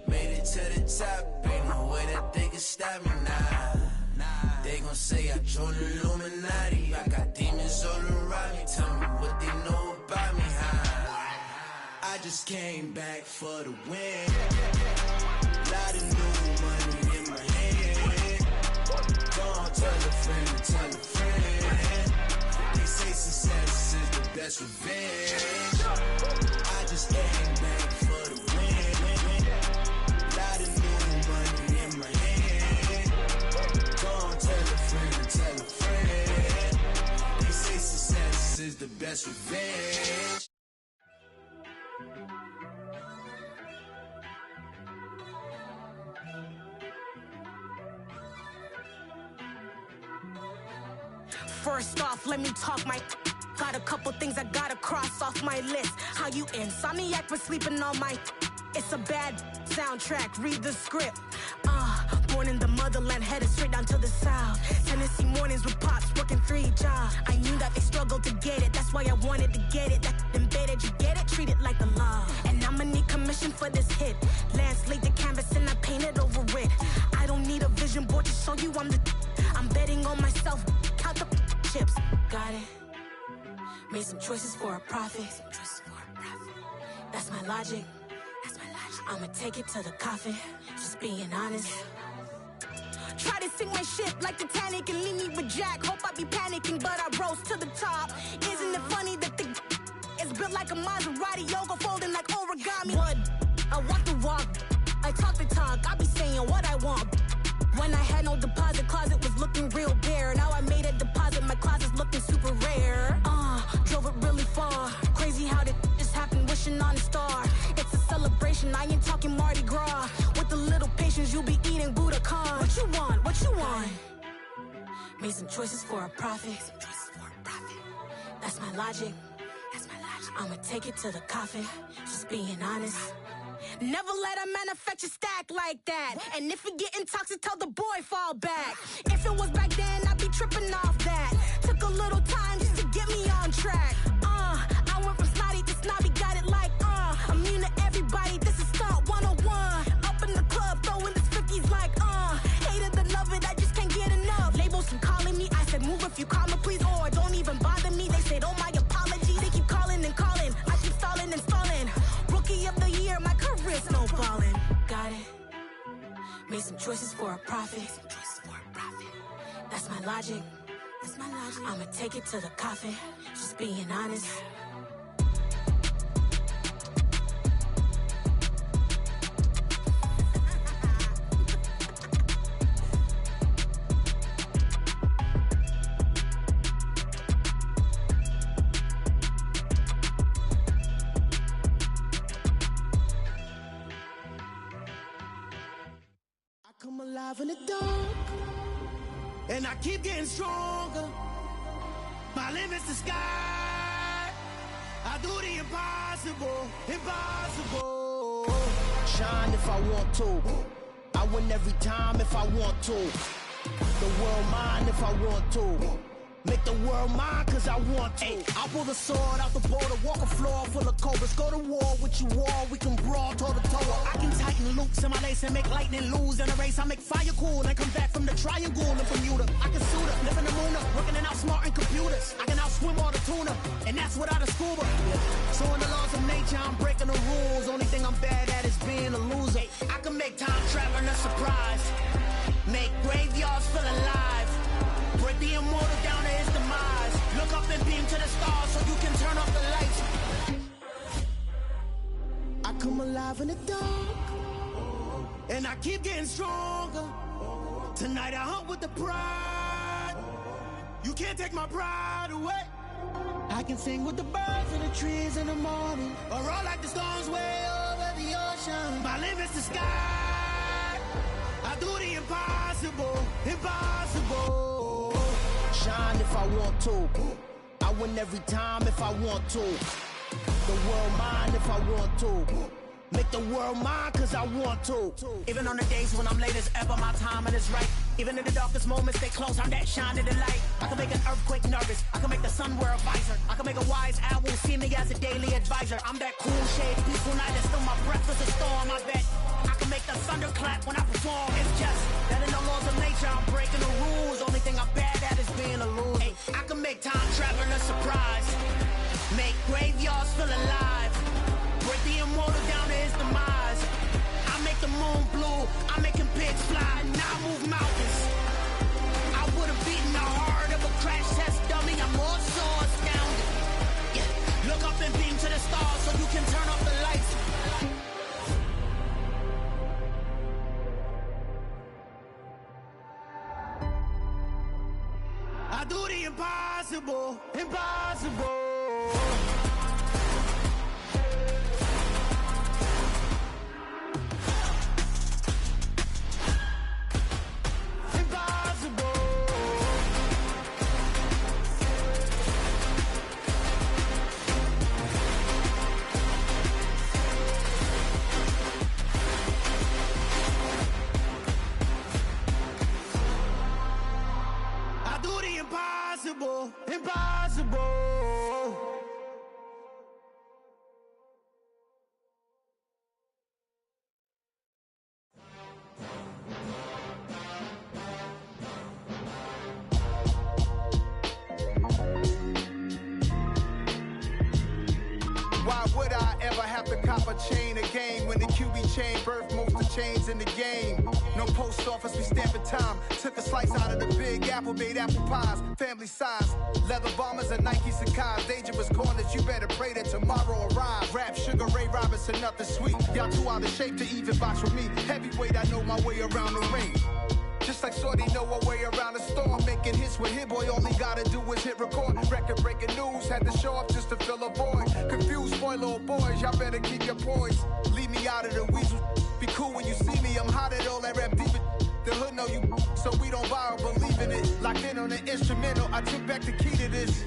Made it to the top. Ain't no way that they can stop me now. They gon' say I joined the Illuminati. I got demons all around me. Tell me what they know about me, huh? I just came back for the win. Lot of new money in my hand. Gonna tell a friend to tell a friend. They say success is the best revenge. I just came back for the win. Lot of new money in my hand. Gonna tell a friend to tell a friend. They say success is the best revenge. First off, let me talk my. Got a couple things I gotta cross off my list. How you insomniac for sleeping on my. It's a bad soundtrack, read the script. Born in the motherland, headed straight down to the south. Tennessee mornings with pops, working 3 jobs. I knew that they struggled to get it, that's why I wanted to get it. That embedded, you get it, treat it like the law. And I'ma need commission for this hit. Lance laid the canvas and I painted over it. I don't need a vision board to show you I'm betting on myself, count the chips. Got it. Made some choices for a profit. That's my logic. I'ma take it to the coffin, just being honest. Try to sink my ship like Titanic and leave me with Jack. Hope I be panicking, but I rose to the top. Isn't it funny that the is built like a Maserati, yoga folding like origami? What? I walk the walk, I talk the talk, I be saying what I want. When I had no deposit, closet was looking real bare. Now I made a deposit, my closet's looking super rare. Drove it really far. Crazy how did just happen, wishing on a star. It's a celebration, I ain't talking Mardi Gras. With a little patience, you'll be eating Budokan. What you want? What you want? Made some choices for a profit. That's my logic. I'ma take it to the coffin, just being honest. Never let a manufacture stack like that. And if it getting toxic, tell the boy fall back. If it was back then, I'd be tripping off that. Took a little time just to get me on track. I went from snotty to snobby, got it like immune to everybody, this is stunt 101. Up in the club, throwing this 50s like hate it and love it, I just can't get enough. Labels from calling me, I said move if you call me please, or don't even bother me. They said oh my apologies, they keep calling and calling, I keep stalling and stalling. Rookie of the year, my career snowballing. Got it. Made some choices for a profit. That's my logic. I'ma take it to the coffin, just being honest. Come alive in the dark, and I keep getting stronger. My limit's the sky. I do the impossible, impossible. Shine if I want to. I win every time if I want to. The world mine if I want to. Make the world mine cause I want to. Ay, I'll pull the sword out the border, walk a floor full of cobras. Go to war with you war, we can brawl toe to toe. I can tighten loops in my lace and make lightning lose in a race. I make fire cool and come back from the triangle in Bermuda. I can suit up, live in the moon up, working and outsmarting computers. I can outswim all the tuna, and that's without a scuba. So in the laws of nature, I'm breaking the rules. Only thing I'm bad at is being a loser. I can make time traveling a surprise, make graveyards feel alive. Break the immortal down to his demise. Look up and beam to the stars so you can turn off the lights. I come alive in the dark, and I keep getting stronger. Tonight I hunt with the pride. You can't take my pride away. I can sing with the birds and the trees in the morning, or roll like the storms way over the ocean. My limit's the sky. I do the impossible, impossible. Shine if I want to. I win every time if I want to. The world mine if I want to. Make the world mine cause I want to. Even on the days when I'm late as ever, my timing is right. Even in the darkest moments, stay close, I'm that shine in the light. I can make an earthquake nervous, I can make the sun wear a visor. I can make a wise owl see me as a daily advisor. I'm that cool shade, peaceful night, and still my breath is a storm, I bet. I can make the thunder clap when I perform. It's just that in the laws of nature, I'm breaking the rules. Only thing I'm bad at is being a loser. Hey, I can make time traveling a surprise, make graveyards feel alive. Break the immortal down to his demise. I make the moon blue, I'm making pigs fly, now I move mountains. I would've beaten the heart of a crash test dummy, I'm more so astounded. Yeah, look up and beam to the stars so you can turn off the lights. I do the impossible, impossible. cop a chain of game. When the QB chain birth most of chains in the game. No post office, we stamping time. Took a slice out of the big apple, made apple pies. Family size, leather bombers and Nike Sacai's. Dangerous corners, you better pray that tomorrow arrives. Rap, Sugar Ray Robinson, nothing sweet. Y'all too out of shape to even box with me. Heavyweight, I know my way around the ring. Just like Shorty know her way around the storm. Making hits with Hit Boy, all he gotta do is hit record. Record breaking news, had to show up just to fill a void. Confused boy, little boys, y'all better keep your poise. Leave me out of the weasel. Be cool when you see me, I'm hot at all that rap deep. The hood know you, so we don't borrow, believe in it. Locked in on the instrumental, I took back the key to this.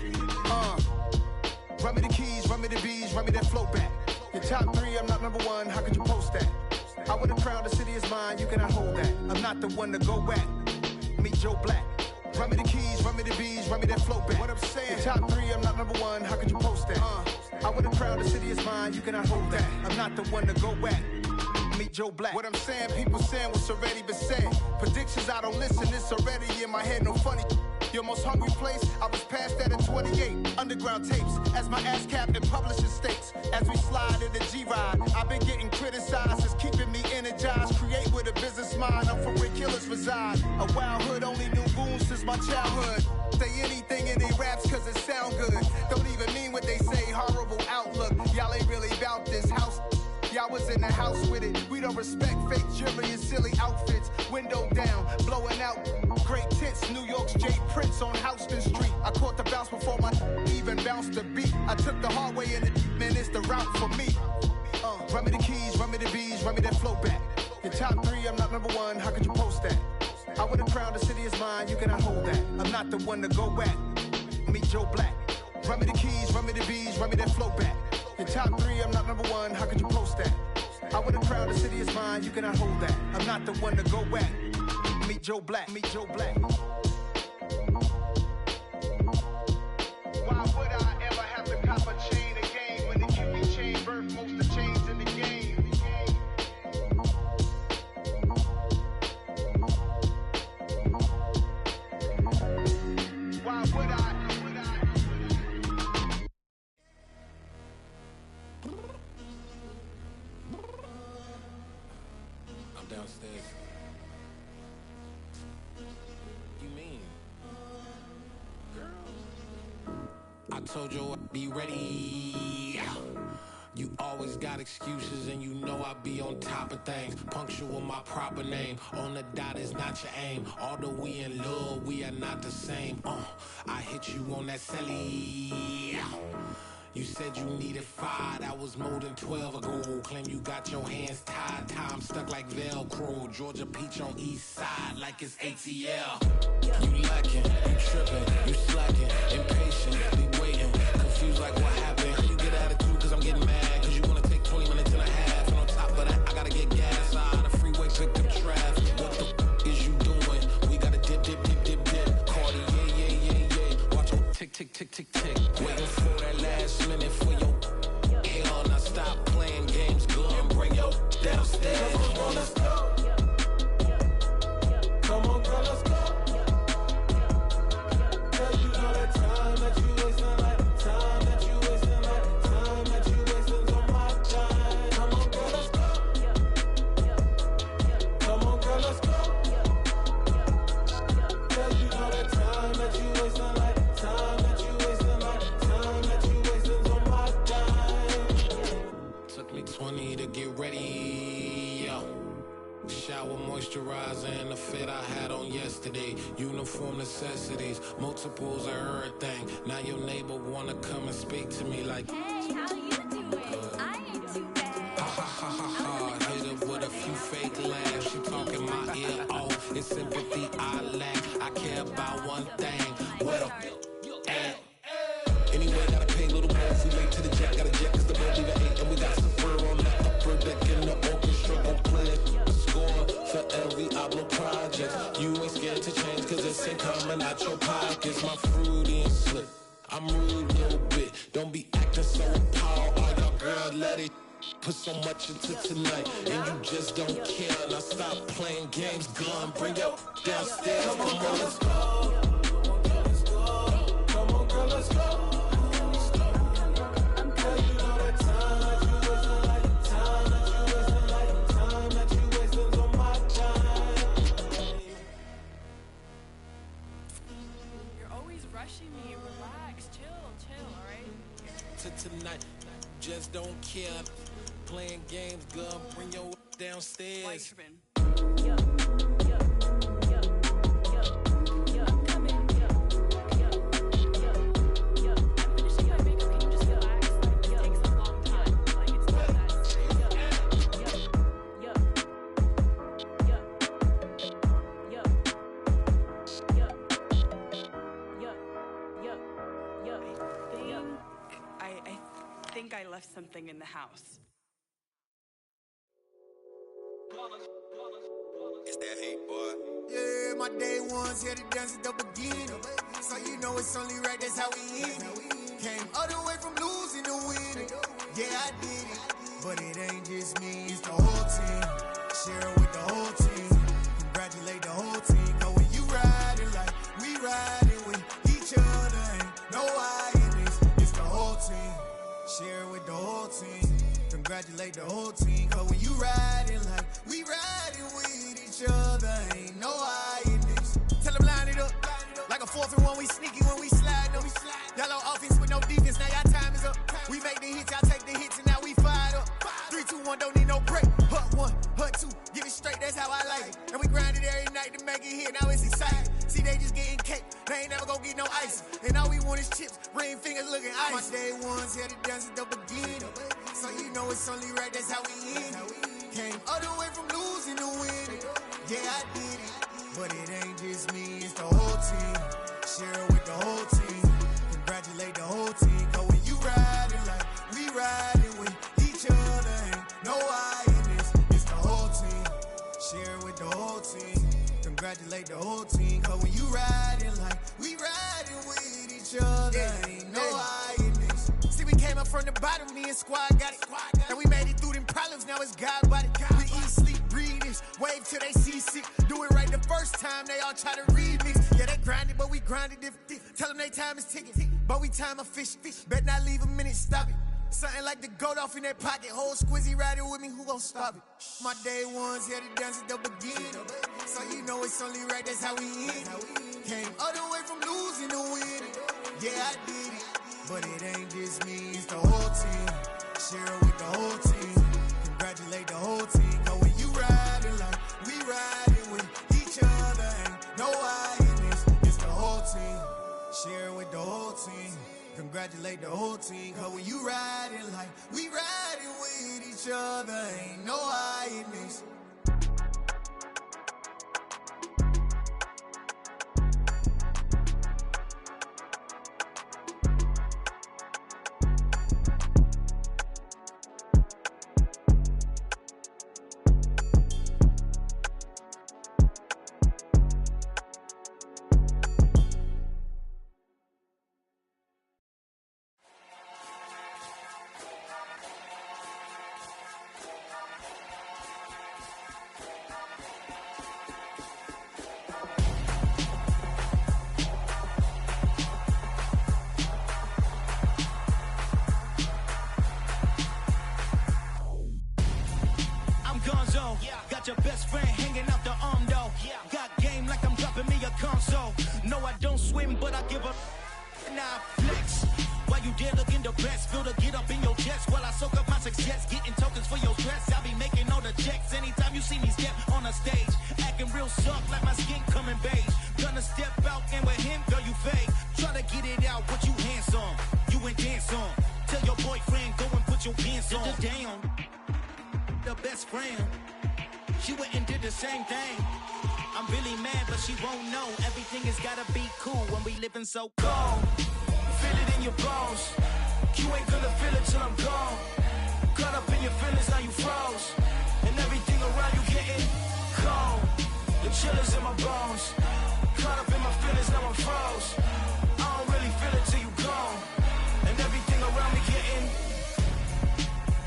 Run me the keys, run me the bees, run me that flow back. Your top 3, I'm not number 1, how could you post that? I would have crowned the city is mine, you cannot hold that. I'm not the one to go at. Meet Joe Black. Run me the keys, run me the bees, run me that flow back. What I'm saying, your top 3, I'm not number 1, how could you post that? I would have crowned the city is mine, you cannot hold that. I'm not the one to go at. Meet Joe Black. What I'm saying, people saying what's already been said. Predictions, I don't listen, it's already in my head, no funny. Your most hungry place, I was past that in 28. Underground tapes, as my ass cap in publishing states. As we slide in the G-Ride, I've been getting criticized, it's keeping me energized. Create with a business mind, I'm from where killers reside. A wild hood, only knew goons since my childhood. Say anything in they raps cause it sound good. Don't even mean what they say, horrible outlook. Y'all ain't really about this house. Y'all was in the house with it. We don't respect fake jewelry and silly outfits. Window down, blowing out. Great tits, New York's J. Prince on Houston Street. I caught the bounce before my even bounced the beat. I took the hard way in it, man, it's the route for me. Run me the keys, run me the bees, run me that flow back. Your top 3, I'm not number 1, how could you post that? I would have crowned the city is mine, you cannot hold that. I'm not the one to go at. Meet Joe Black. Run me the keys, run me the bees, run me that flow back. Your top 3, I'm not number 1, how could you post that? I would have crowned the city is mine, you cannot hold that. I'm not the one to go at. Meet Joe Black, meet Joe Black. Why would I ever have to cop a chain of game when the QB chain birth most of chains in the game? Why would I? Downstairs. You mean? Girl, I told you I'd be ready. You always got excuses and you know I be on top of things. Punctual my proper name. On the dot is not your aim. Although we in love, we are not the same. I hit you on that celly. You said you needed 5, that was more than 12 ago. Claim you got your hands tied, time stuck like Velcro. Georgia Peach on east side like it's ATL. You lacking, you tripping, you slacking, impatient, be waiting, confused like what happened. How you get attitude cause I'm getting mad, cause you wanna take 20 minutes and a half. And on top of that, I gotta get gas out of the freeway, pick up traffic. What the is you doing? We gotta dip, dip, dip, dip, dip. Cardi, yeah. Watch your tick, tick, tick, tick, tick. Waiting for that last minute for your hell. Now stop playing games, go and bring your downstairs. Come on, let's go. Come on, girl, let's go. Girl, you know that time that you wasting, like time that you wasting, like time that you wasting on my time. Come on, girl, let's go. Come on, girl, let's go. Girl, you know that time that you wasting, like time that you wasting, like time that you wasting on my time. Took me 20 to get ready, yo. Shower moisturizer and the fit I had on yesterday. Uniform necessities, multiples of everything. Now your neighbor wanna come and speak to me like, hey, how you doing? I ain't too bad. Ha ha ha ha ha. Hit her with a few fake laughs. She talking my ear off. It's sympathy I lack. I care about one thing. What up? Anyway, gotta pay a little more if we late to the jet. Gotta jet cause the boat leave at 8 and we got some fur on the upper deck in the orchestra. Gon' play a score for every album project. You ain't scared to change cause it's ain't coming out your pockets. My fruity and slip, I'm rude a little bit. Don't be acting so appalled. All y'all girl, let it put so much into tonight and you just don't care. Now stop playing games, gun, bring your downstairs. Come on, girl, let's go. Come on, girl, let's go. Girl, you know that time that you wasting, like just don't care. Playing games, girl, bring your downstairs. I think I left something in the house. It's that hate, boy. Yeah, my day ones here to dance at the beginning. So you know it's only right, that's how we end it. Came all the way from losing to winning. Yeah, I did it. But it ain't just me, it's the whole team. Share it with the whole team. Congratulate the whole team. Cause when you riding like we riding with each other, ain't no I in this. It's the whole team. Share it with the whole team. Congratulate the whole team. Cause when you riding like we riding with each other, ain't no I in this. Tell them line it up. Like a 4th and 1, we sneaky when we slide them. Y'all on offense with no defense, now y'all time is up. We make the hits, y'all take the hits, and now we fired up. 3, 2, 1, don't need no break. Hut 1, hut 2, get it straight, that's how I like it. And we grind it every night to make it hit, now it's exciting. See, they just getting cake, they ain't never gonna get no ice. And all we want is chips, ring fingers looking ice. My day ones here to dance at the beginning. So you know it's only right, that's how we end it. Came all the way from losing to winning. Yeah, I did it. But it ain't just me, it's the whole team. Share it with the whole team. Congratulate the whole team. Cause when you riding like we riding with each other, ain't no I in this. It's the whole team. Share it with the whole team. Congratulate the whole team. Cause when you riding like we riding with each other, ain't no I in this. See, we came up from the bottom, me and squad got it. And we made it through them problems, now it's God body. We eat, sleep, breathe this, wave till they see sick. Do it right the first time, they all try to remix. Yeah, they grinded, but we grinded different. Tell them they time is ticking, but we time a fish. Bet not leave a minute, stop it. Something like the goat off in that pocket. Whole squizzy riding with me, who gon' stop it? My day ones here to dance at the beginning. So you know it's only right, that's how we end it. Came all the way from losing to winning. Yeah, I did it. But it ain't just me, it's the whole team. Share it with the whole team. Congratulate the whole team. Cause when you riding like we riding with each other, ain't no I in this. It's the whole team. Share it with the whole team. Congratulate the whole team. Cause when you riding like we riding with each other, ain't no I in this. Got your best friend hanging out the arm though. Got game like I'm dropping me a console. No, I don't swim, but I give a nah flex. While you there looking depressed, feel the get up in your chest while I soak up my success, getting tokens for your stress. I be making all the checks anytime you see me step on a stage, acting real soft like my skin coming beige. Gonna step out and with him, girl, you fake. Try to get it out, but you handsome. You ain't dance on. Tell your boyfriend go and put your pants on. Damn, the best friend. She went and did the same thing. I'm really mad, but she won't know. Everything has gotta be cool when we living so cold. Feel it in your bones. You ain't gonna feel it till I'm gone. Caught up in your feelings, now you froze. And everything around you getting cold. The chillers in my bones. Caught up in my feelings, now I'm froze. I don't really feel it till you gone. And everything around me getting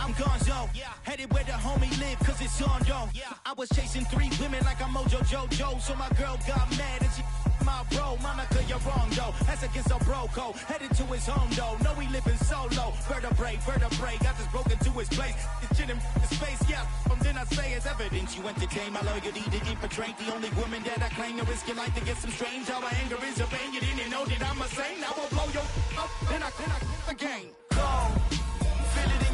I'm gonzo, headed where the homie live, cause it's on though. I was chasing 3 women like I'm Mojo Jojo, so my girl got mad and she my bro. Monica, you're wrong though, that's against a bro code. Headed to his home though, know we living solo. Vertebrae, got this broken to his place. It's shit in his face, then I say it's evidence. You entertain my loyalty to infiltrate the only woman that I claim to risk your life to get some strange. How my anger is a pain, you didn't know that I'm a saint. I will blow your up, then I again. Go, feel it in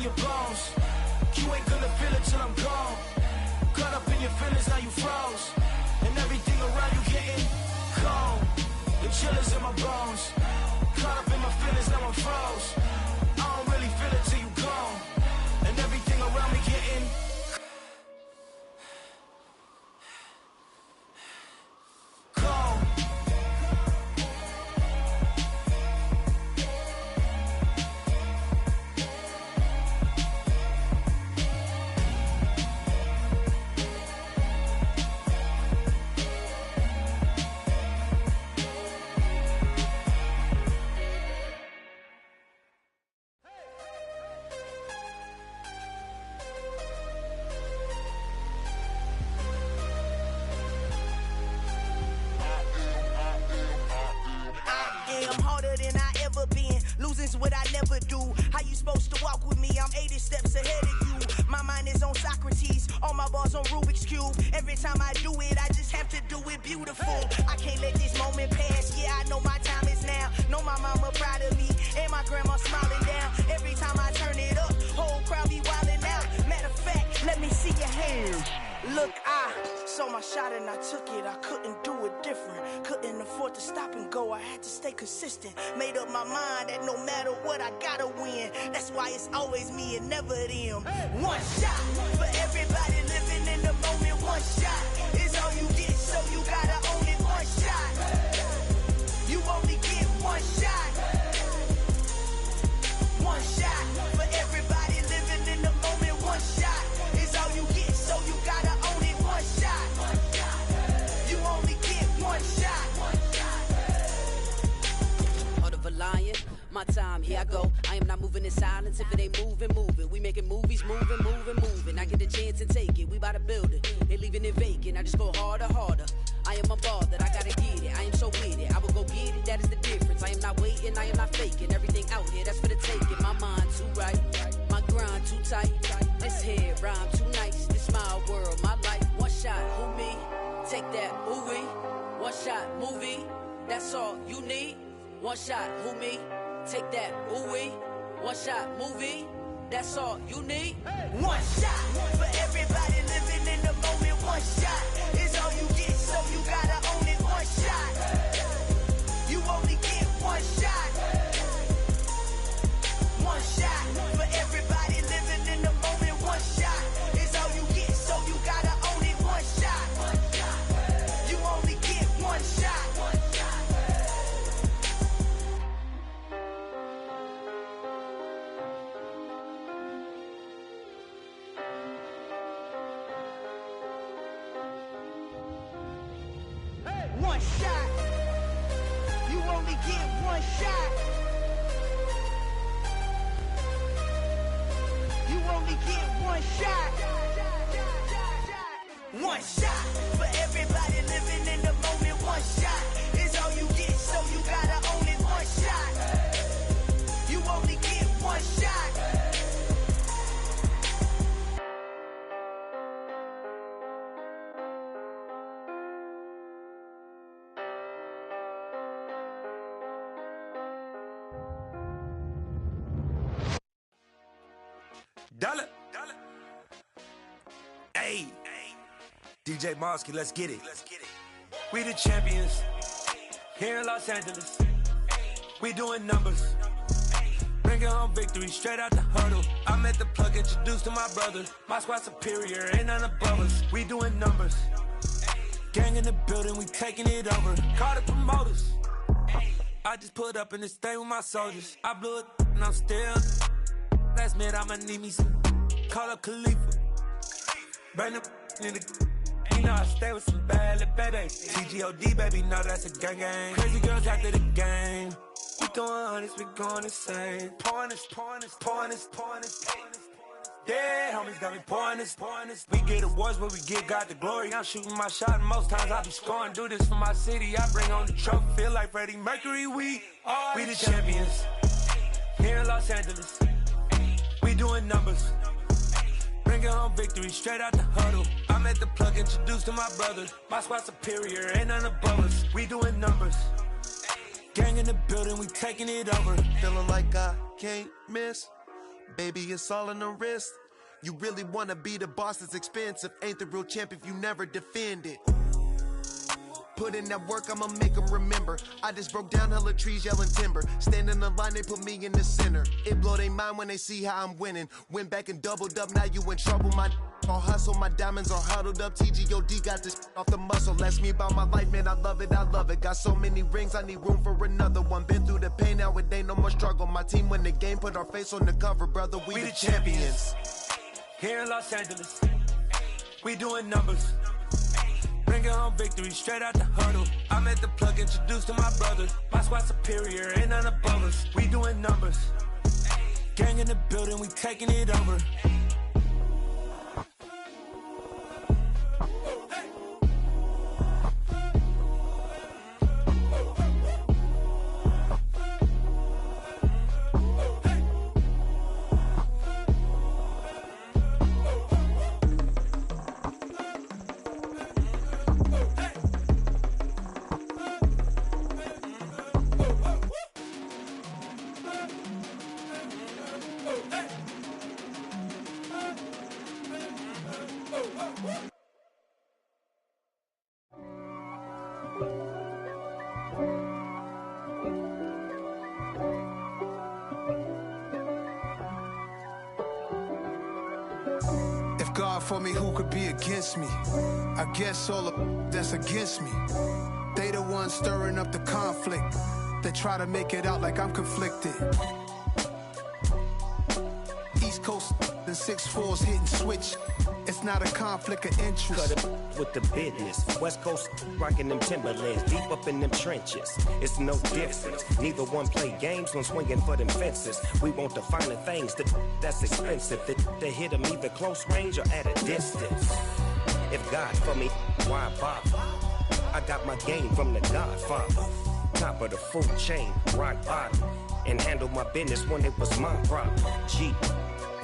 never do. How you supposed to walk with me? I'm 80 steps ahead of you. My mind is on Socrates, all my bars on Rubik's Cube. Every time I do it, I just have to do it beautiful. I can't let this moment pass, yeah, I know my time is now. Know my mama proud of me, and my grandma smiling down. Every time I turn it up, whole crowd be wildin' out. Matter of fact, let me see your hands. Look, I saw my shot and I took it. I couldn't do it different. Couldn't afford to stop and go. I had to stay consistent. Made up my mind that no matter what, I gotta win. That's why it's always me and never them. One shot for everybody living in the moment. One shot is all you get, so you gotta own it. One shot. You only get one shot. One shot for everybody living in the moment. One shot is all you get, so you gotta own it. One shot. You only get one shot. Heart of a lion, my time, here I go. I am not moving in silence. If it ain't moving, move it. We making movies, moving, moving, moving. I get a chance and take it. We bout to build it. They leaving it vacant. I just go harder, harder. I am a ball that I gotta get it. I am so with it. I will go get it. That is the difference. I am not waiting. I am not faking. Everything out here, that's for the taking. My mind too right. My grind too tight. This head rhyme too nice. This my world, my life. One shot, who me? Take that, ooh wee. One shot, movie. That's all you need. One shot, who me? Take that, ooh wee. One shot, movie. That's all you need. One shot for everybody living in the moment. One shot is all you get, so you gotta own it. One shot. You only get one shot. One shot for everybody living in the moment. One shot is all you get, so you gotta own it. One shot. You only get one shot. One shot. You only get one shot. You only get one shot. One shot for everybody living in the moment. One shot is all you get, so you gotta own it. One shot. You only get one shot. Dollar. Hey. DJ Mosky, let's get it. We the champions here in Los Angeles. We doing numbers. Bringing home victory straight out the huddle. I'm at the plug, introduced to my brother. My squad superior, ain't none above us. We doing numbers. Gang in the building, we taking it over. Call the promoters. I just put up in this thing with my soldiers. I blew it and I'm still. Last minute, I'ma need me some. Call up Khalifa. Bring the in the. You know I stay with some bad little baby. TGOD, baby, know that's a gang gang. Crazy girls after the game. We throwing hundreds, we going insane. Pouring this. Yeah, homies got me pouring this. We get awards, but we give God the glory. I'm shooting my shot, and most times I be scoring. Do this for my city, I bring on the trophy. Feel like Freddie Mercury, we the champions here in Los Angeles. We doing numbers. Bringing home victory straight out the huddle. I'm at the plug, introduced to my brother. My squad superior, ain't none above us. We doing numbers. Gang in the building, we taking it over. Feeling like I can't miss. Baby, it's all in the wrist. You really wanna be the boss, it's expensive. Ain't the real champ if you never defend it. Put in that work, I'ma make them remember. I just broke down hella trees, yelling timber. Stand in the line, they put me in the center. It blow their mind when they see how I'm winning. Went back and doubled up, now you in trouble. My all hustle, my diamonds are huddled up. TGOD got this off the muscle. That's me about my life, man, I love it. Got so many rings, I need room for another one. Been through the pain, now it ain't no more struggle. My team win the game, put our face on the cover, brother. We the champions. Here in Los Angeles, we doing numbers. Bringing home victory straight out the huddle. I'm at the plug, introduced to my brother. My squad superior, ain't none above us. We doing numbers. Gang in the building, we taking it over. If God for me, who could be against me? I guess all of that's against me. They the ones stirring up the conflict. They try to make it out like I'm conflicted. East Coast and 6'4's hitting switch. It's not a conflict of interest. Cut it with the business. West Coast rocking them Timberlands, deep up in them trenches. It's no difference. Neither one play games when swinging for them fences. We want the finer things that's expensive. That hit them either close range or at a distance. If God for me, why bother? I got my game from the Godfather. Top of the food chain, rock bottom. And handle my business when it was my problem. G.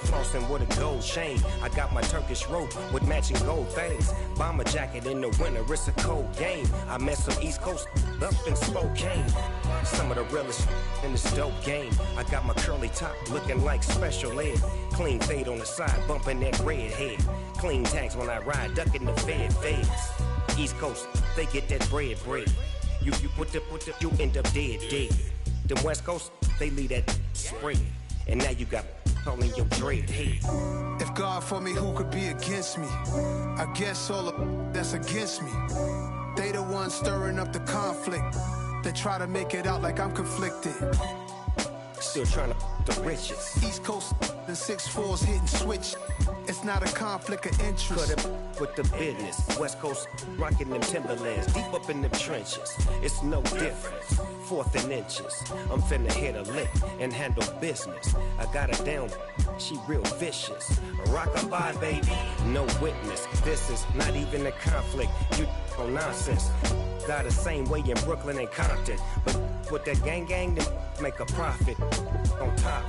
Flossing with a gold chain. I got my Turkish rope with matching gold things. Bomber jacket in the winter, it's a cold game. I met some East Coast up in Spokane. Some of the realest in this dope game. I got my curly top looking like special ed. Clean fade on the side, bumping that red head. Clean tags when I ride, ducking the feds. East Coast, they get that bread. You you end up dead. Them West Coast, they leave that spread. And now you got calling your dread head. If God for me, who could be against me? I guess all of that's against me. They the ones stirring up the conflict. They try to make it out like I'm conflicted. Still trying to the riches. East Coast and 6'4's hitting switch. It's not a conflict of interest. Cut it with the business. West Coast rocking them Timberlands, deep up in them trenches. It's no difference. 4th and inches. I'm finna hit a lick and handle business. I got her down, she real vicious. Rock-a-bye, baby, no witness. This is not even a conflict. You on nonsense. Got the same way in Brooklyn and Compton. But with that gang, then make a profit. On top,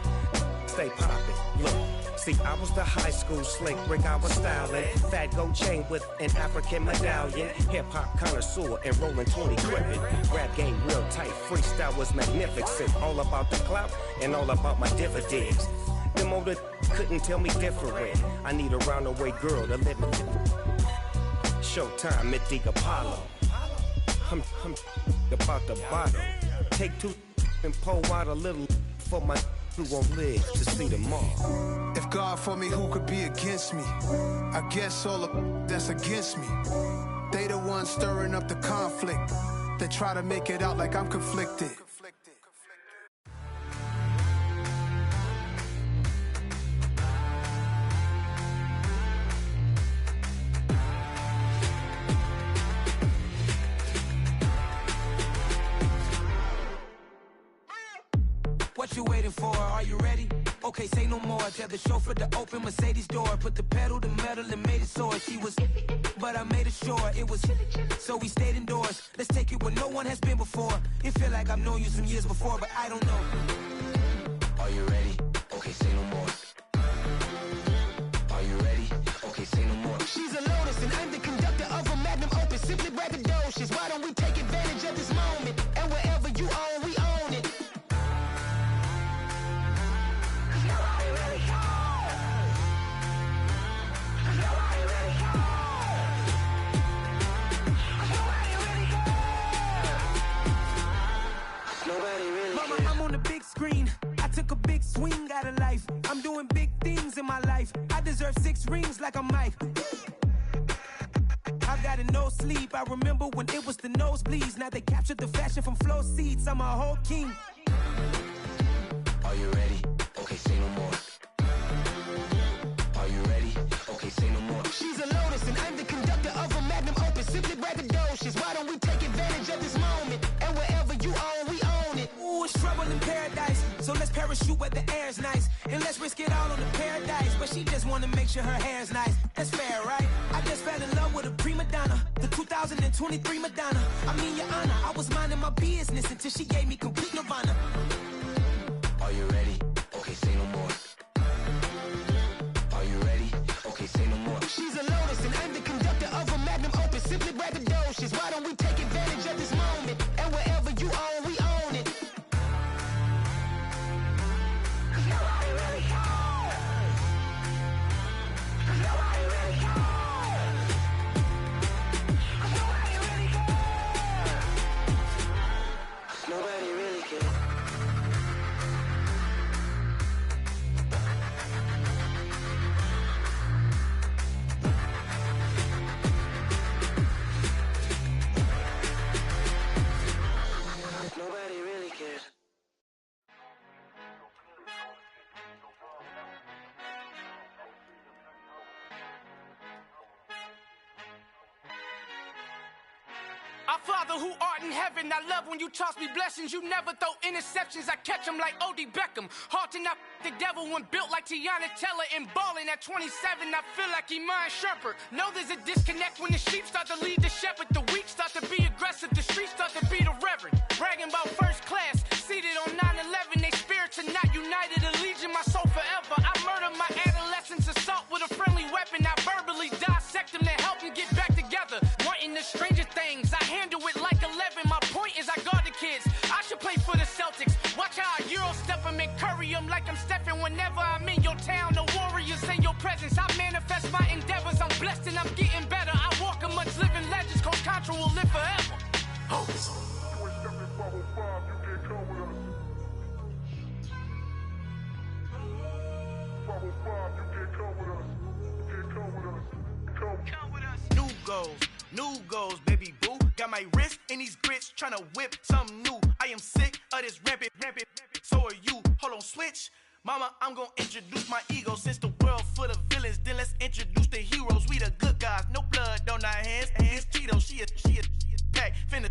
stay poppin'. Look. See, I was the high school slick Rick, I was styling. Fat gold chain with an African medallion. Hip-hop connoisseur and rolling 20 gripping. Rap game real tight, freestyle was magnificent. All about the clout and all about my dividends. Them older couldn't tell me different. I need a round-the-way girl to live it. Showtime at the Apollo. I'm about the bottom. Take 2 and pull out a little for my who won't live to see tomorrow. If God for me, who could be against me? I guess all of that's against me. They the ones stirring up the conflict. They try to make it out like I'm conflicted. What you waiting for? Are you ready? Okay, say no more. Tell the chauffeur to open Mercedes door. Put the pedal to metal and made it soar. She was, but I made it sure it was. So we stayed indoors. Let's take it where no one has been before. It feel like I've known you some years before, but I don't know. Are you ready? Okay, say no more. Are you ready? Okay, say no more. She's a Lotus and I'm the conductor of a Magnum Opus. Simply braggadocious. Why don't we take advantage of this moment? And wherever you own, we own it. Mama, I'm on the big screen. I took a big swing out of life. I'm doing big things in my life. I deserve 6 rings like I'm Mike. I've got no sleep. I remember when it was the nosebleeds. Now they captured the fashion from flow seats. I'm a whole king. Are you ready? Okay, say no more. Are you ready? Okay, say no more. She's a Lotus and I'm the conductor of a Magnum Opus. Simply braggadocious. Why don't we take advantage of this moment? And wherever you own, we own it. Ooh, it's trouble in paradise. So let's parachute where the air's nice. And let's risk it all on the paradise. But she just wanna make sure her hair's nice. That's fair, right? I just fell in love with a prima donna. The 2023 Madonna. I mean, your honor, I was minding my business until she gave me complete nirvana. Are you ready? Okay, say no more. Are you ready? Okay, say no more. She's a Lotus and I'm the conductor of a Magnum Opus. Simply braggadocious. Why don't we take advantage of this moment? And wherever you own, we own it. Nobody really cares. Nobody really cares. Father who art in heaven, I love when you toss me blessings. You never throw interceptions, I catch them like O.D. Beckham. Hard to not the devil when built like Tiana Teller and balling at 27. I feel like Iman Shumpert. Know there's a disconnect when the sheep start to lead the shepherd. The weak start to be aggressive, the streets start to be the reverend. Bragging about first class, seated on 9/11. They spirits are not united, a legion, my soul forever. I murdered my adolescence, assault with a friendly weapon. I verbally dissect them to help them get back together. Wanting the stranger things, I handle it like 11. My point is I guard the kids. I should play for the Celtics. Watch how I Euro step them and curry them like I'm Stephen. Whenever I'm in your town, the Warriors in your presence. I manifest my endeavors. I'm blessed and I'm getting better. I walk amongst living legends. Coach Contra will live forever. New goals, baby boo. Got my wrist in these grits, tryna whip something new. I am sick of this rampant. So are you. Hold on, switch. Mama, I'm gonna introduce my ego. Since the world full of villains, then let's introduce the heroes. We the good guys, no blood on our hands. It's Tito, she is back. Finna,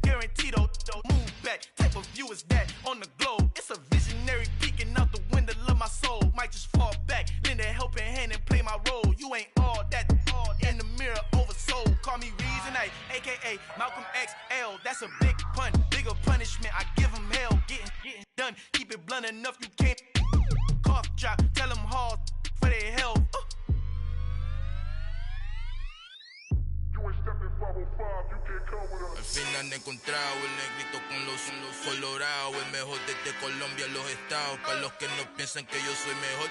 guaranteed, don't move back. Type of view is that on the globe. It's a visionary peeking out the window of my soul. Might just fall back, lend a helping hand and play my role. You ain't all that in the mirror oversold. Call me Reason A, aka Malcolm XL. That's a big pun, bigger punishment. I give him hell, getting done. Keep it blunt enough, you can't cough drop. Tell them hard for their health. Al fin han encontrado el negrito con los colorados, el mejor desde Colombia, los estados. Para los que no piensan que yo soy mejor,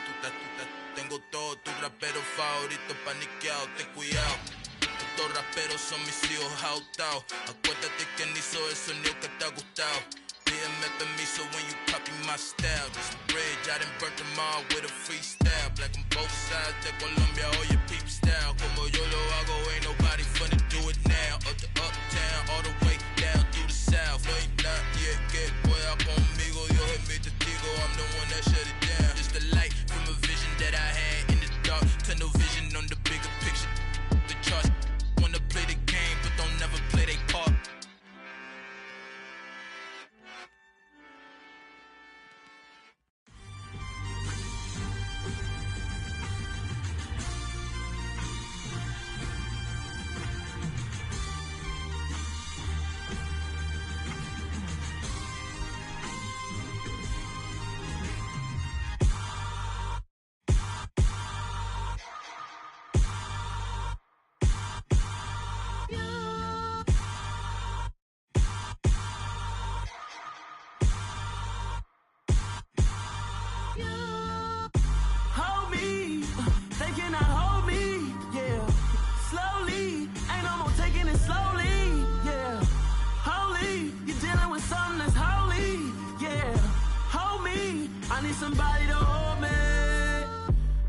tengo todos tus raperos favoritos paniqueados, ten cuidado. Estos raperos son mis hijos jautados. Acuérdate quién hizo el sonido que te ha gustado. Pídeme permiso when you copy my style. This bridge, I done burnt them all with a freestyle. Black on both sides de Colombia, oye peep style. Como yo lo hago, ain't nobody finna do it now. Up to uptown, all the way down through the south. No hay nadie que pueda conmigo, Dios es mi testigo. I'm the one that shut it down. Just the light from a vision that I had in the dark. Tunnel vision on the bigger picture. The charts wanna play the game, but don't never play their part.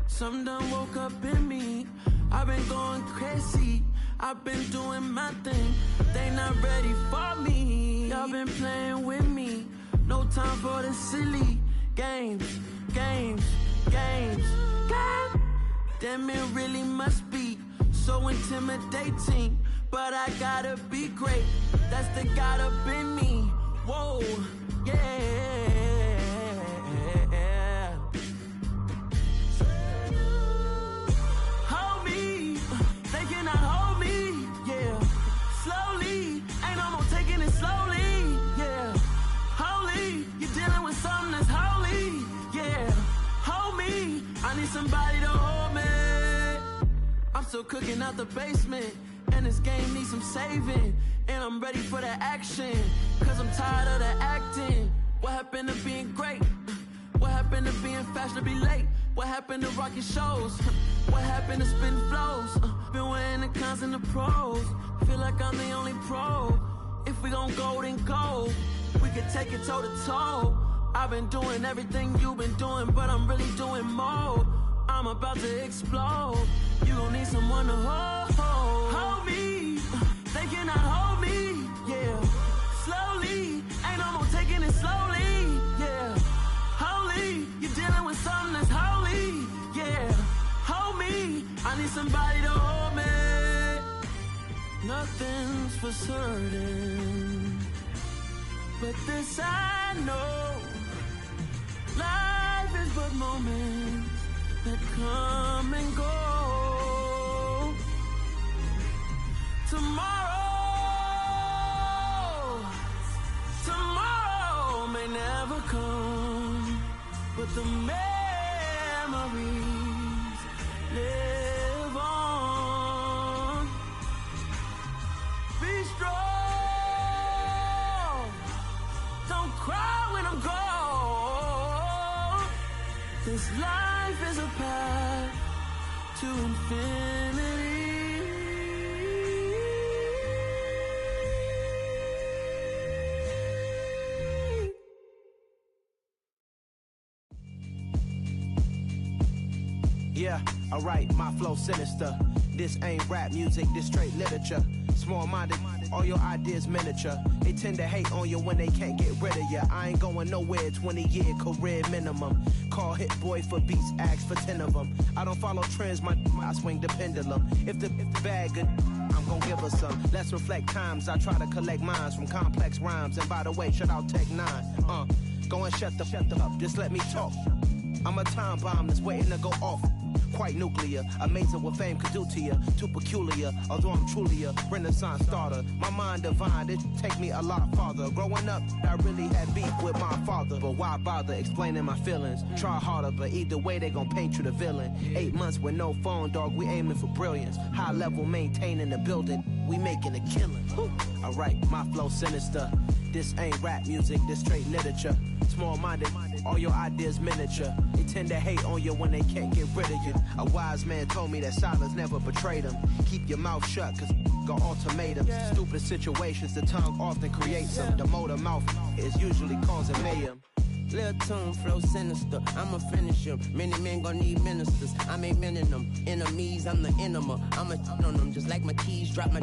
Something done woke up in me. I've been going crazy. I've been doing my thing. They not ready for me. Y'all been playing with me. No time for the silly games. God damn, it really must be so intimidating. But I gotta be great. That's the God up in me. Whoa, yeah. Somebody to hold me. I'm still cooking out the basement, and this game needs some saving. And I'm ready for the action, cause I'm tired of the acting. What happened to being great? What happened to being fashionably late? What happened to rocking shows? What happened to spitting flows? Been wearing the cons and the pros. Feel like I'm the only pro. If we gon' go, then go. We could take it toe to toe. I've been doing everything you've been doing, but I'm really doing more. I'm about to explode. You gon' need someone to hold me. They cannot hold me, yeah. Slowly, ain't no more taking it slowly, yeah. Holy, you're dealing with something that's holy, yeah. Hold me, I need somebody to hold me. Nothing's for certain, but this I know, life is but moments that come and go. Tomorrow may never come, but the memories live on. Be strong, don't cry when I'm gone. This life is a path to infinity. Yeah, alright, my flow sinister. This ain't rap music, this straight literature. Small-minded, all your ideas miniature. They tend to hate on you when they can't get rid of you. I ain't going nowhere, 20-year career minimum. Call Hit Boy for beats, ask for 10 of them. I don't follow trends, I swing the pendulum. If the bag good, I'm gon' give her some. Let's reflect times, I try to collect minds from complex rhymes. And by the way, shout out Tech 9. Go and shut the up, just let me talk. I'm a time bomb that's waiting to go off. Quite nuclear, amazing what fame could do to you. Too peculiar, although I'm truly a renaissance starter. My mind divine, it take me a lot farther. Growing up, I really had beef with my father. But why bother explaining my feelings? Try harder, but either way they gon' paint you the villain. 8 months with no phone, dog, we aiming for brilliance. High level maintaining the building, we making a killing. Alright, my flow sinister. This ain't rap music, this straight literature. Small-minded, all your ideas miniature. They tend to hate on you when they can't get rid of you. A wise man told me that silence never betrayed him. Keep your mouth shut, cause got ultimatums. Stupid situations, the tongue often creates them. The motor mouth is usually causing mayhem. Lil' tune, flow sinister, I'ma finish him. Many men gon' need ministers, I'm aiming them. Enemies, I'm the enema, I'ma on them. Just like my keys, drop my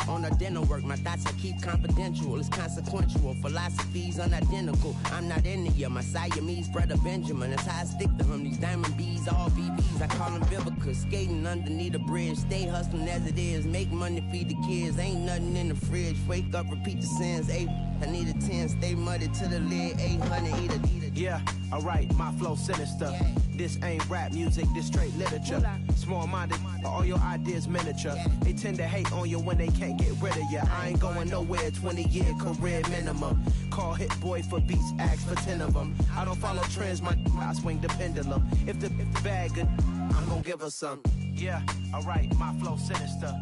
on a dinner work. My thoughts I keep confidential, it's consequential. Philosophies unidentical, I'm not into you. My Siamese brother Benjamin, that's how I stick to him. These diamond bees, all BBs, I call them Vivica. Skating underneath a bridge, stay hustling as it is. Make money, feed the kids, ain't nothing in the fridge. Wake up, repeat the sins, I need a 10, stay muddy to the lid, 800, eat a. Yeah, alright, my flow sinister. This ain't rap music, this straight literature. Small-minded, all your ideas miniature. They tend to hate on you when they can't get rid of you. I ain't going nowhere, 20-year career minimum. Call Hit Boy for beats, ask for 10 of them. I don't follow trends, I swing the pendulum. If the bag good, I'm gon' give her some. Yeah, alright, my flow sinister.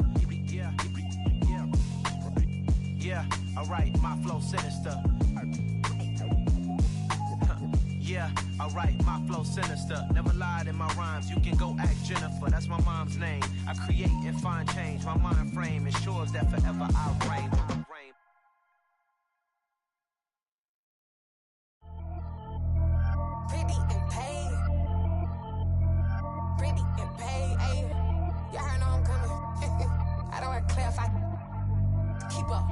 Yeah, alright, my flow sinister. Yeah, alright, my flow sinister. Never lied in my rhymes, you can go ask Jennifer. That's my mom's name. I create and find change. My mind frame ensures that forever I'll reign. Pretty and paid. Pretty and paid, ayy. Y'all heard I'm coming. I don't want to clarify. Keep up.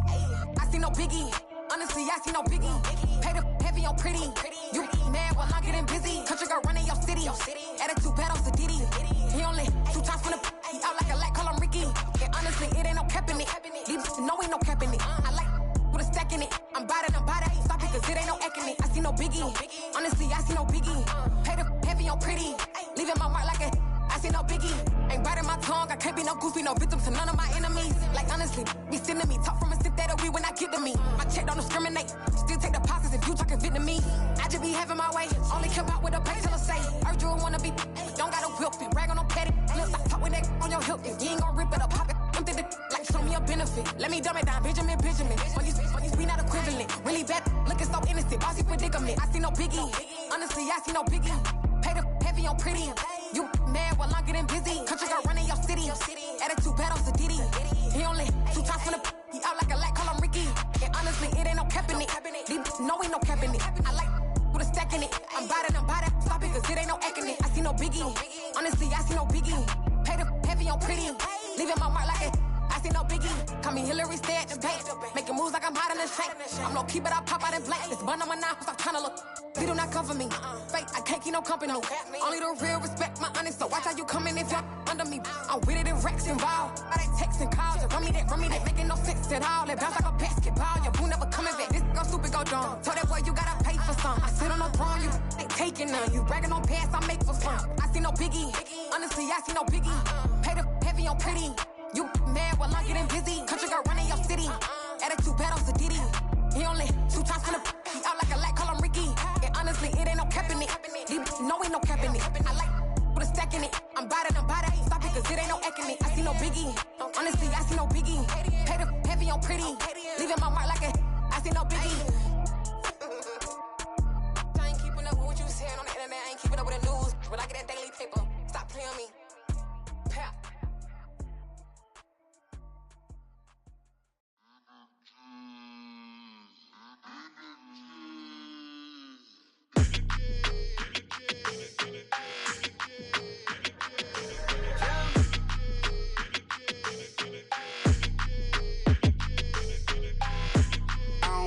Ayy. I see no biggie. Honestly, I see no biggie. Pay the heavy on pretty. You mad while I'm getting busy. Country girl running your city. Attitude bad on Sadiddy. He only 2 times from the he out like a light, call him Ricky. And honestly, it ain't no cap in it. These know ain't no cap in it. I like with a stack in it. I'm bought it. Stop it, cause it ain't no eck in it. I see no biggie. Honestly, I see no biggie. Pay the heavy on pretty. Leaving my mark like a I see no biggie. Ain't biting my tongue. I can't be no goofy, no victim to none of my enemies. Like honestly, be sending me talk from a sip that'll be when I get to me. My check don't discriminate. Still take deposits if you talking Vietnamese. I just be having my way. Only come out with a pay till I say. Urge you wanna be. Don't got no whip. Rag on no petty. Look, I talk with that on your hip. You ain't gon' rip it up, pop it. Empty the like show me a benefit. Let me dumb it down, Benjamin. On you we not equivalent. Really bad, looking so innocent. Bossy predicament. I see no biggie. Honestly, I see no biggie. Pay the heavy on pretty. You mad while I'm getting busy. Country girl running your city. Attitude bad on Sadiddy. He only 2 times from the he out like a light, call him Ricky. And honestly, it ain't no cap in it. These know ain't no cap in it. I like with a stack in it. I'm bought it. Stop it, cause it ain't no eck in it. I see no biggie. Honestly, I see no biggie. Pay the heavy on pretty. Leaving my mark like a I see no biggie. Call me Hillary, stay at the bank. Making moves like I'm hot in the shank. I'm no keep it, I pop out in blank. This bun on my knife, stop trying to look. They do not come for me. Fake, I can't keep no company. Only the real respect my honest. So watch how you coming if you're under me. I'm with it in Rex involved. All that text and calls. it all and bounce like a basketball. Your boo never coming back. This go stupid, go dumb. Told that boy you gotta pay for some. I sit on the throne, you ain't taking none. You bragging on past, I make for fun. I see no biggie. Honestly, I see no biggie. Pay the heavy on pretty. You mad while I'm getting busy. Country girl running your city. Attitude bad on Diddy. He only 2 times from the he out like a light, call him Ricky. And honestly, it ain't no cap in it. No, ain't no cap in it. I like with a stack in it. I'm bad it. Stop it, cause it ain't no eck in it. I see no biggie. Honestly, I see no biggie. Pay the heavy on pretty. Leaving my mark like a I see no biggie. I ain't keeping up with what you saying on the internet. I ain't keeping up with the news. But I get that daily paper. Stop playing on me. Pap.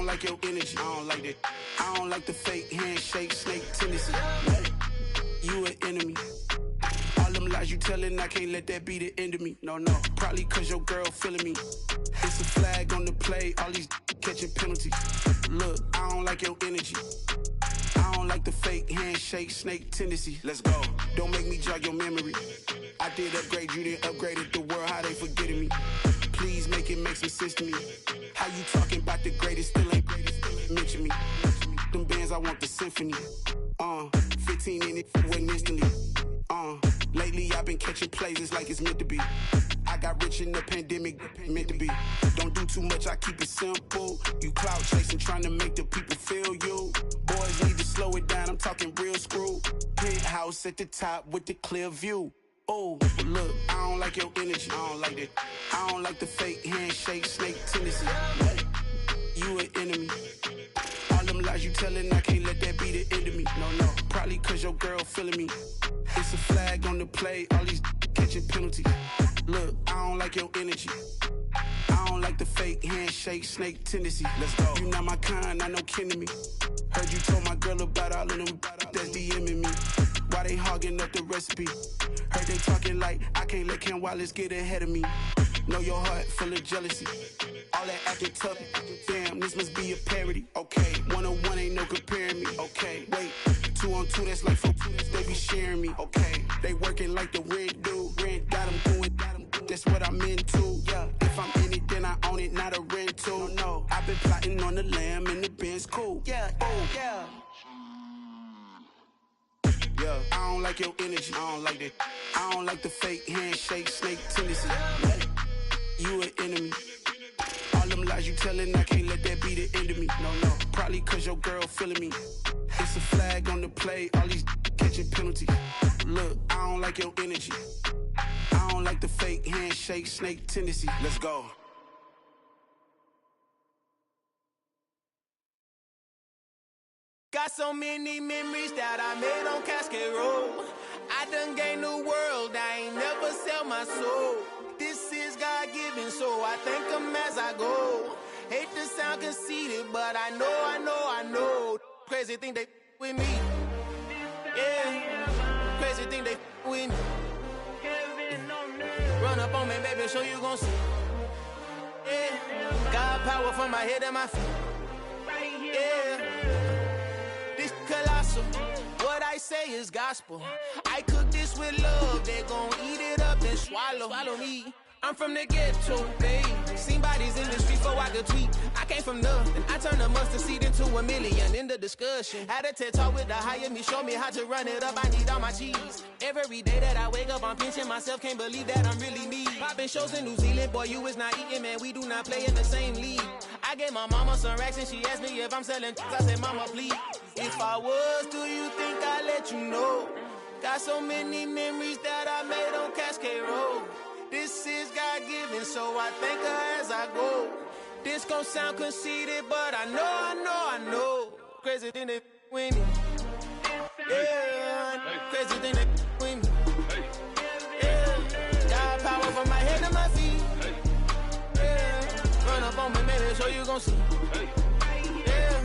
Like your energy, I don't like that. I don't like the fake handshake, snake tendency. You an enemy. All them lies you telling, I can't let that be the end of me. No, probably cause your girl feeling me. It's a flag on the play, all these catching penalties. Look, I don't like your energy. I don't like the fake handshake, snake tendency. Let's go. Don't make me jog your memory. I did upgrade, you didn't upgrade it. The world, how they forgetting me. Please make it make some sense to me. How you talking about the greatest, still ain't greatest, still ain't mention me. Them bands, I want the symphony. 15 in it, wasn't instantly. Lately I've been catching plays, it's like it's meant to be. I got rich in the pandemic, meant to be. Don't do too much, I keep it simple. You clout chasing, trying to make the people feel you. Boys need to slow it down, I'm talking real screw. Penthouse at the top with the clear view. Oh, look, I don't like your energy, I don't like that. I don't like the fake handshake, snake tendency. You an enemy. All them lies you telling, I can't let that be the end of me. No, probably cause your girl feeling me. It's a flag on the play, all these catching penalties. Look, I don't like your energy. I don't like the fake handshake, snake tendency. Let's go. You not my kind, I know kin to me. Heard you told my girl about all of them that's DMing me. Why they hogging up the recipe? Heard they talking like I can't let Ken Wallace get ahead of me. Know your heart full of jealousy. All that acting tough. Damn, this must be a parody. Okay, 1-on-1 ain't no comparing me. Okay, wait, 2-on-2 that's like 4-2. They be sharing me. Okay, they working like the red dude. Red got them doing. That's what I'm into. Yeah, if I'm in it, then I own it, not a rental. No, I've been plotting on the lamb and the Benz cool. Yeah, oh yeah. Yeah, I don't like your energy, I don't like that. I don't like the fake handshake, snake tendency. You an enemy. All them lies you telling, I can't let that be the end of me. No, probably cause your girl feeling me. It's a flag on the play, all these catching penalties. Look, I don't like your energy. I don't like the fake handshake, snake tendency. Let's go. Got so many memories that I made on Cascade Road. I done gained the world, I ain't never sell my soul. This is God-given, so I thank him as I go. Hate to sound conceited, but I know. Crazy thing they with me. Yeah, crazy thing they with me. Run up on me, baby, so you gon' see. Yeah, got power from my head and my feet. Yeah. Colossal, what I say is gospel. I cook this with love, they gon' eat it up and swallow me. I'm from the ghetto, babe. Seen bodies in the street before I could tweet. I came from nothing, I turned a mustard seed into a million. In the discussion, had a TED talk with the higher me, show me how to run it up. I need all my cheese. Every day that I wake up, I'm pinching myself. Can't believe that I'm really me. Popping shows in New Zealand, boy, you is not eating, man. We do not play in the same league. I gave my mama some racks and she asked me if I'm selling. I said, mama, please. If I was, do you think I'd let you know? Got so many memories that I made on Cascade Road. This is God-given, so I thank her as I go. This gon' sound conceited, but I know. Crazy thing they with me. Yeah, crazy thing they with me. Yeah, got power from my head to my feet. Yeah, run up on me, maybe so you gon' see. Yeah.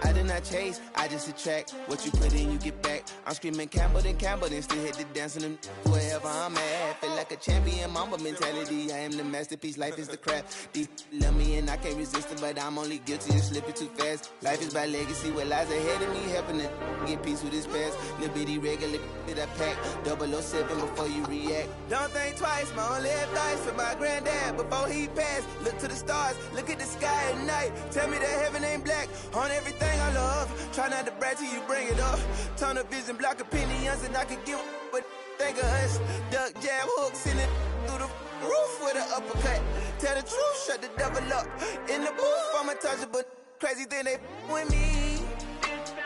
I did not chase, I just attract. What you put in, you get back. I'm screaming Campbell, then still hit the dancing and wherever I'm at. Feel like a champion, mamba mentality. I am the masterpiece, life is the crap. These love me and I can't resist it, but I'm only guilty of slipping too fast. Life is by legacy, what lies ahead of me, helping to get peace with this past. Little bitty regular that I pack, 007 before you react. Don't think twice, my only advice for my granddad before he passed. Look to the stars, look at the sky at night. Tell me that heaven ain't black on everything I love. Try not to brag till you bring it up. Tunnel vision, block opinions, and I can give what think of us. Duck jab hooks in it through the roof with an uppercut. Tell the truth, shut the devil up. In the booth, I'm untouchable. Crazy thing they with me.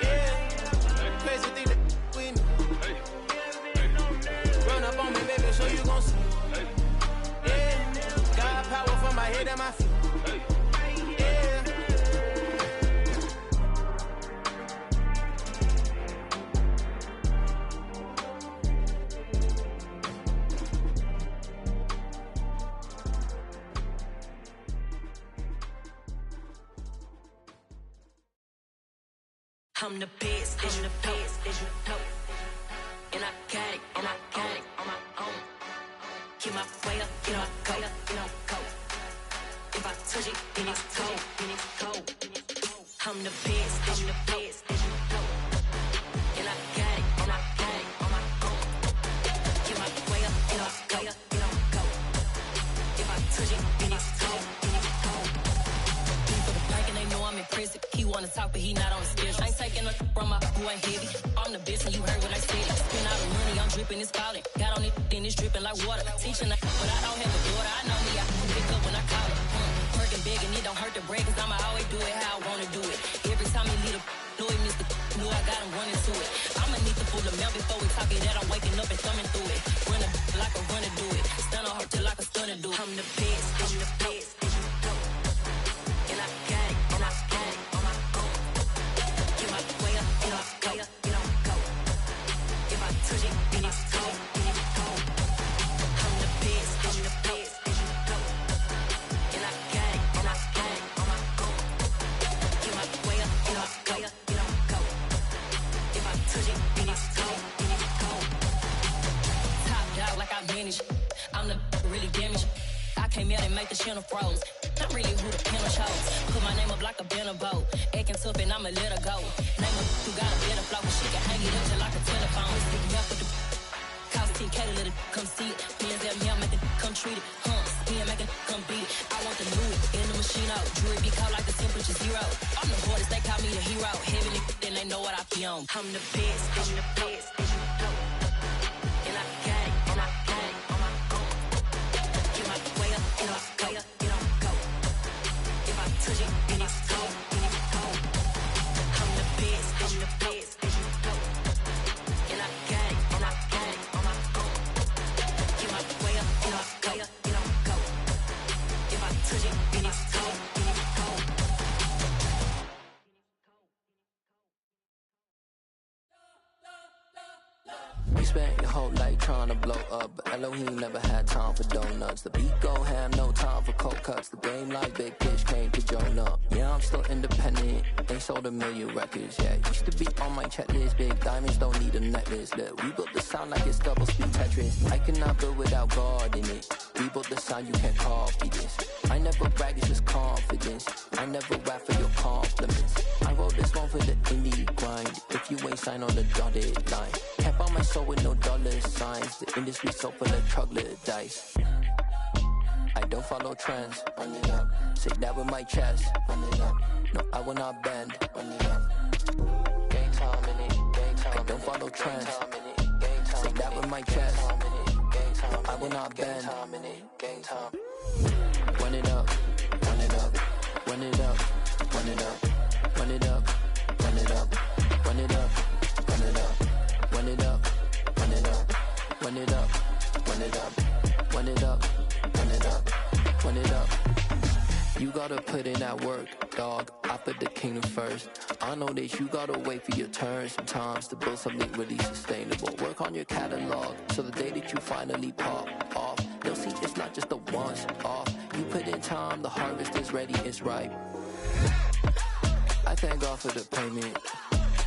Yeah, crazy thing they with me. Run up on me, baby, so you gon' see. Yeah, got power from my head and my feet. I'm the best, I'm the best, as you know. And I got it, and I got it on my own. Get my way up, get my go, go. If I touch it, then it's cold, I'm the best, I'm the best, as you know. And I got it, and I got it on my own. Get my way up, get my go. If I touch it, then it's cold, People the bank and they know I'm in prison. He wanna talk, but he not on the schedule. I ain't taking a from my boy heavy. I'm the best and you heard what I said. Spend all the money, I'm dripping, it's falling. Got on it, then it's dripping like water. Teaching but I don't have a daughter. I know me, I can pick up when I call it. Working big and it don't hurt to break, cause I'ma always do it how I wanna do it. Every time he lead a know he missed the know I got him running to it. I'ma need the full amount before we talk it that I'm waking up and thumbing through it. Run a like a runner do it. Stun on her till like a stunner do it. I'm the best, I'm the best, as you know. And I got it, and I got it on my own. Get my way up, get my go. If I touch it, then it's cold, I'm the best, I'm the best, as you know. And I got it, and I got it on my own. Get my way up, get my go. If I touch it, then it's cold, Top dog like I manage. I'm the really damaged. I came out and make the channel froze. I'm really who the piano chose. Put my name up like a banner boat. Acting tough and I'ma let her go. Name her who got a better flow. She can hang it up just like a telephone. Stick me up with the cost 10K to let it come see it. Hands at me, I'm making come treat it. Spin making come beat it. I want the new in the machine out. Jewelry be called like the temperature zero. I'm the hardest, they call me the hero. Heavenly, then they know what I be on. I'm the best, I'm the best, as you know. And I got it, and I got it on my own. Get my way up, and I go. If I touch it, then it's cold, I'm the best, I'm the best, as you know. And I got it, and I got it on my own. Get my way up, and I go. If I touch it, then it's cold, You spent your whole life trying to blow up, but Elohim never had time for donuts. The beat go ham, no time for cold cuts. The game like Big Fish came to Jonah. Yeah, I'm still independent, ain't sold 1 million records yet. Used to be on my checklist, big diamonds don't need a necklace. Look, we built the sound like it's double speed Tetris. I cannot build without God in it. We built the sound, you can't copy this. I never brag, it's just confidence. I never rap for your compliments. I wrote this one for the indie grind. If you ain't signed on the dotted line, can't buy my soul with no dollar signs. The industry so full of troglodytes. I don't follow trends. Run it up. Say that with my chest. Run it up. No, I will not bend. Run it up. Gang time in it. Gang time. I don't follow trends. Say that with my chest. No, I will not bend. Gang time. Run it up. Run it up. Run it up. Run it up. Run it up. Run it up. Run it up. Run it up. Run it up. Run it up. Run it up. Run it up. Run it up. Run it up. Run it up. You gotta put in that work, dog. I put the kingdom first. I know that you gotta wait for your turn sometimes to build something really sustainable. Work on your catalog, so the day that you finally pop off, they'll see it's not just a once off. You put in time, the harvest is ready, it's ripe. I thank God for the payment.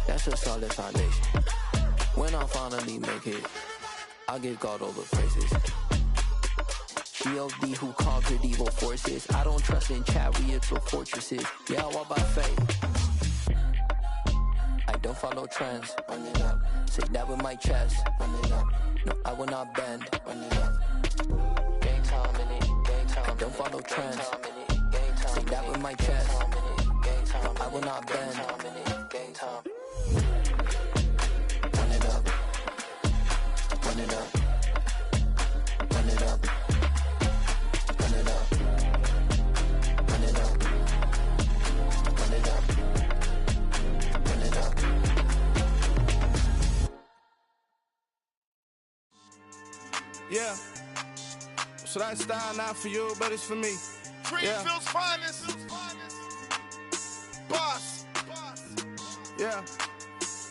That's a solid foundation. When I finally make it, I give God all the praises. G.O.D. who conquered evil forces. I don't trust in chariots or fortresses. Yeah, I walk by faith. I don't follow trends. Run it up. Say that with my chest. Run it up. No, I will not bend. Run it up. Game time in it. Game time. I don't follow trends. Say that with my chest. No, I will not bend. Game time. Run it up. Run it up. Run it up. Run it up. Run it up. Run it up. Run it up. Yeah. So that style not for you, but it's for me. Greenfield's finest. Boss. Yeah.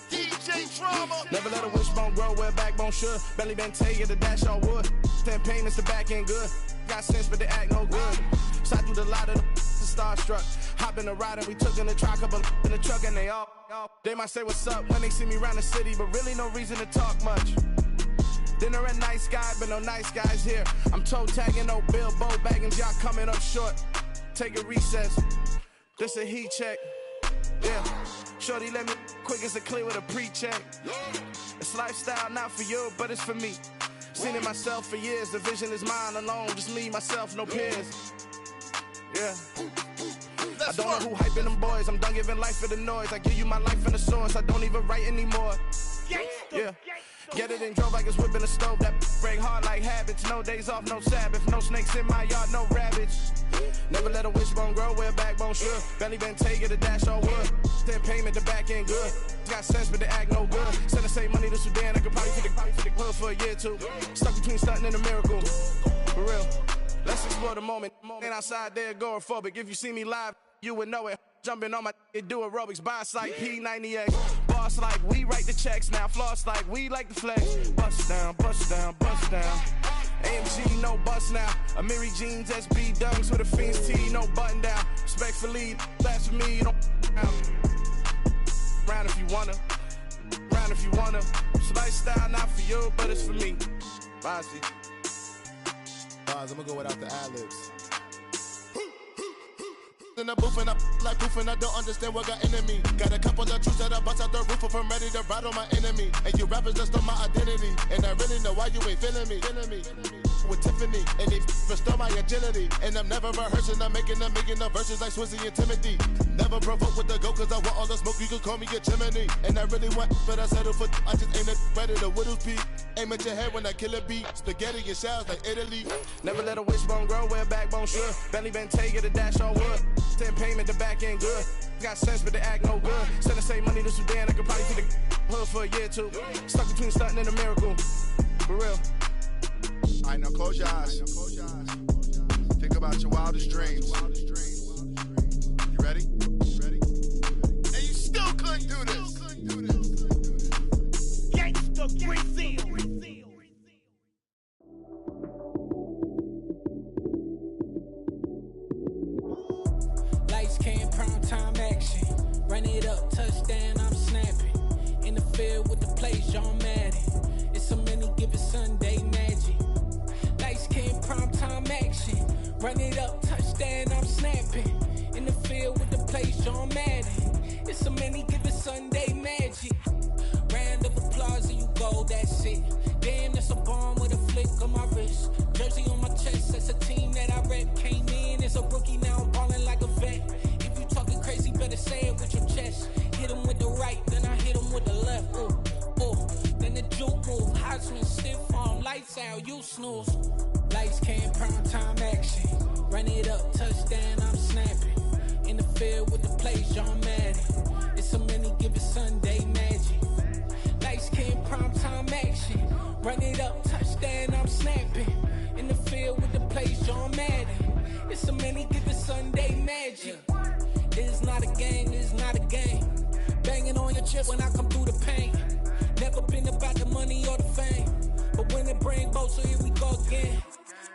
DJ Drama. Never let a wishbone grow where backbone should. Belly been taking the dash on wood. 10 payments, the back end good. Got sense, but they act no good. Side through the lot of the starstruck. Hop in the ride and we took in the truck, couple in the truck and they all. They might say what's up when they see me around the city, but really no reason to talk much. Dinner at nice guy, but no nice guys here. I'm toe tagging, no Bilbo Baggins, y'all coming up short. Take a recess. This a heat check. Yeah. Shorty let me quick as a clear with a pre-check. It's lifestyle not for you, but it's for me. Seen it myself for years. The vision is mine alone. Just me, myself, no peers. Yeah. I don't know who hyping them boys. I'm done giving life for the noise. I give you my life in the source. I don't even write anymore. Yeah. Get it and drove like it's whipping a stove. That break hard like habits. No days off, no Sabbath. No snakes in my yard, no rabbits. Never let a wishbone grow where backbone should. Belly been taking the dash on wood. 10 payment, the back end good. Got sense, but they act no good. Send the same money to Sudan. I could probably take the hood for a year or two. Stuck between stunting and a miracle. For real. Let's explore the moment. Ain't outside there agoraphobic. If you see me live, you would know it. Jumping on my do aerobics. Boss like P90X. Boss like we write the checks now. Floss like we like the flex. Bust down, bust down, bust down. AMG, no bust now. Amiri jeans, SB dunks with a Fiends T, no button down. Respectfully, that's for me, you don't round if you wanna. Round if you wanna. It's lifestyle not for you, but it's for me. Bossy. Bars, I'm gonna go without the ad-libs. In the booth and I like proof and I don't understand what got into me. Got a couple of truths that I bust out the roof if I'm ready to ride on my enemy. And you rappers just stole my identity. And I really know why you ain't feeling me. With Tiffany, and they restore my agility. And I'm never rehearsing, I'm making the verses like Swizzy and Timothy. Never provoke with the go, cause I want all the smoke, you can call me a chimney. And I really want, but I settle for, I just ain't ready to Whittles Peak. Aim at your head when I kill a beat. Spaghetti and shells like Italy. Never let a wishbone grow where backbone should. Belly been taking the dash on wood. 10 payment, the back end good. Got sense, but they act no good. Send the same money to Sudan, I could probably take the hood for a year or two. Stuck between stunting and a miracle. For real. Alright, now close your eyes. Think about your wildest dreams. You ready? And you still couldn't do this. Gangsta Brazil. Lights came, prime time action. Run it up, touchdown, I'm snapping. In the field with the plays, John Madden. It's a many given Sunday magic. Lights came, prime time action. Run it up, touchdown, I'm snapping. In the field with the plays, John Madden. It's a many given Sunday magic. Round of applause and you go, that's it. Damn, that's a bomb with a flick on my wrist. Jersey on my chest, that's a team that I rep. Came in as a rookie, now I'm ballin' like a vet. If you talking crazy, better say it with your chest. Hit him with the right, then I hit him with the left. Ooh, ooh. Then the juke move, Heisman stiff arm, lights out, you snooze. Lights came, prime time action. Run it up, touchdown, I'm snapping. In the field with the plays, John Madden. It's a many given Sunday magic. Lights came, prime time action. Run it up, touchdown, I'm snapping. In the field with the plays, John Madden. It's a many given Sunday magic. It's not a game, it's not a game. Banging on your chest when I come through the pain. Never been about the money or the fame. But when it bring both, so here we go again.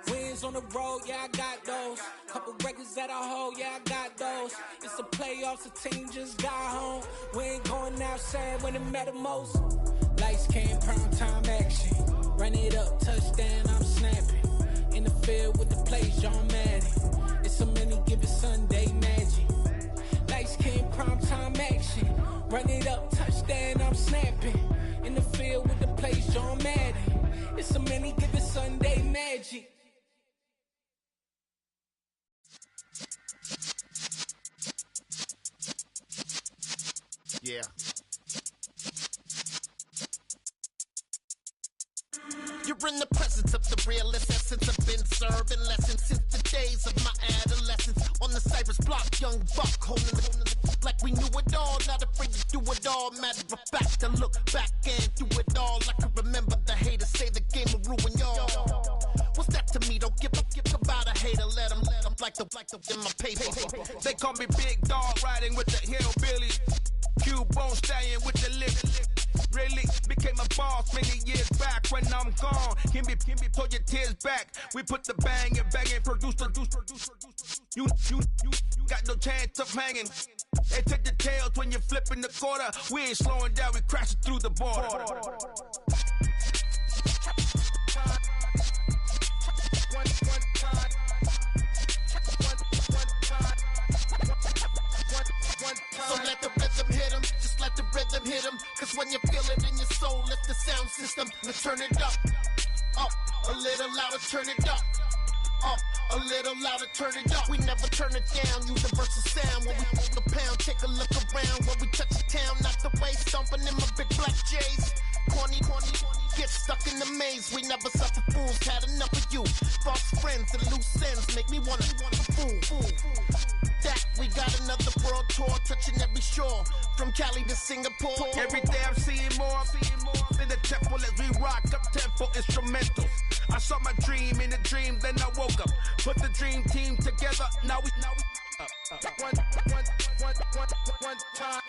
Wins on the road, yeah, I got those. Couple records that I hold, yeah, I got those. It's the playoffs, the team just got home. We ain't going outside when it matter most. Lights came, prime time action. Run it up, touchdown, I'm snapping. In the field with the plays, John Madden. It's so many, give it Sunday magic. Lights came, prime time action. Run it up, touchdown, I'm snapping. In the field with the plays, John Madden. It's so many, give it Sunday magic. Yeah. You're in the presence of the realest essence. I've been serving lessons since the days of my adolescence. On the Cypress block, young buck holding the like we knew it all. Not afraid to do it all. Matter of fact, to look back and do it all. I can remember the haters say the game will ruin y'all. What's that to me? Don't give about a hater. Let them like the in my paper. They call me Big Dog, riding with the hillbillies. Cubone staying with the lift. Really became a boss many years back. When I'm gone, can be pull your tears back. We put the bang and produce. You got no chance of hanging. They take the tails when you're flipping the quarter. We ain't slowing down, we crashing through the border. So let the rhythm hit him, just let the rhythm hit him. Cause when you feel it in your soul, lift the sound system. Let's turn it up, a little louder, turn it up, a little louder, turn it up. We never turn it down, universal sound. When we hold the pound, take a look around. When we touch the town, not the way, stomping in my big black J's. Corny, get stuck in the maze. We never suffer fools, had enough of you. False friends and loose ends make me wanna fool. That we got another world tour, touching every shore, from Cali to Singapore. Every day I'm seeing more in the temple as we rock up tempo instrumentals. I saw my dream in a dream, then I woke up. Put the dream team together, now we one time.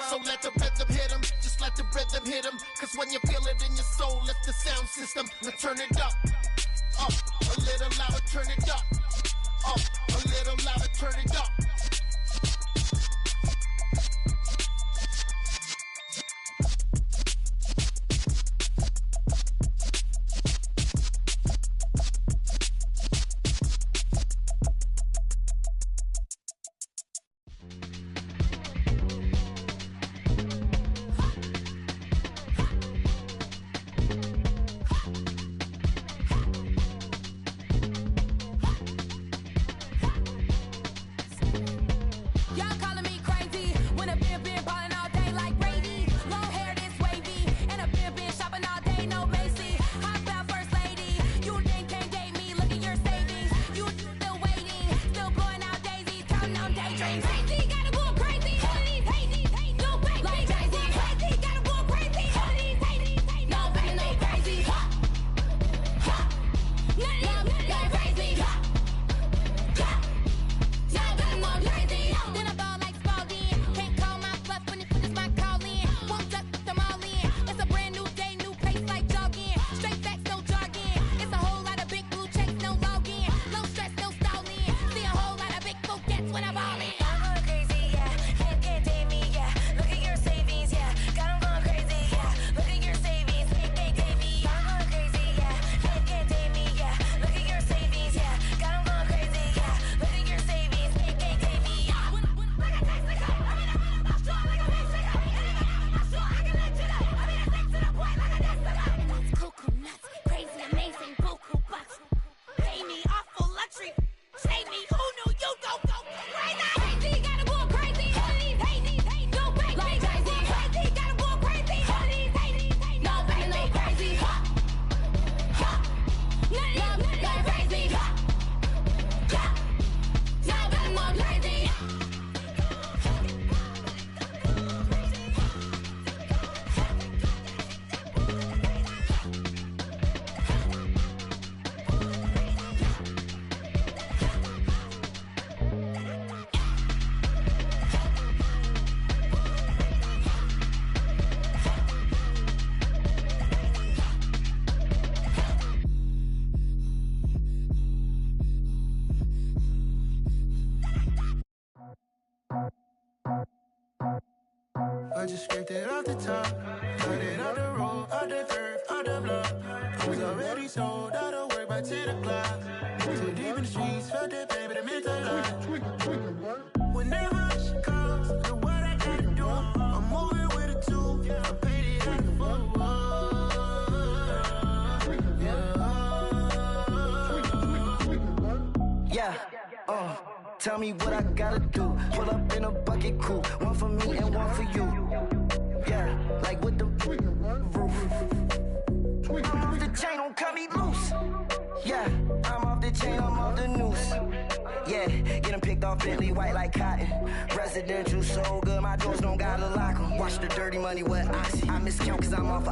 So let the rhythm hit him, just let the rhythm hit him. Cause when you feel it in your soul, lift the sound system. Let's turn it up, a little louder, turn it up, a little louder, turn it up. just scraped it off the top, cut it out the road, out the curve, out the block. I was already sold out of work by 10 o'clock. Too deep in the streets, felt that baby, that meant a lot. Whenever she calls, do what I gotta do. I'm moving with a two, I paid it out the full. Yeah, tell me what I gotta do. Pull up in a bucket crew, one for me and one for you. Yeah, like with the roof. I'm off the chain, don't cut me loose. Yeah, I'm off the chain, I'm off the noose. Yeah, getting picked off Bentley, white like cotton. Residential so good, my doors don't gotta lock 'em. Watch the dirty money with oxy. I miscount cause I'm off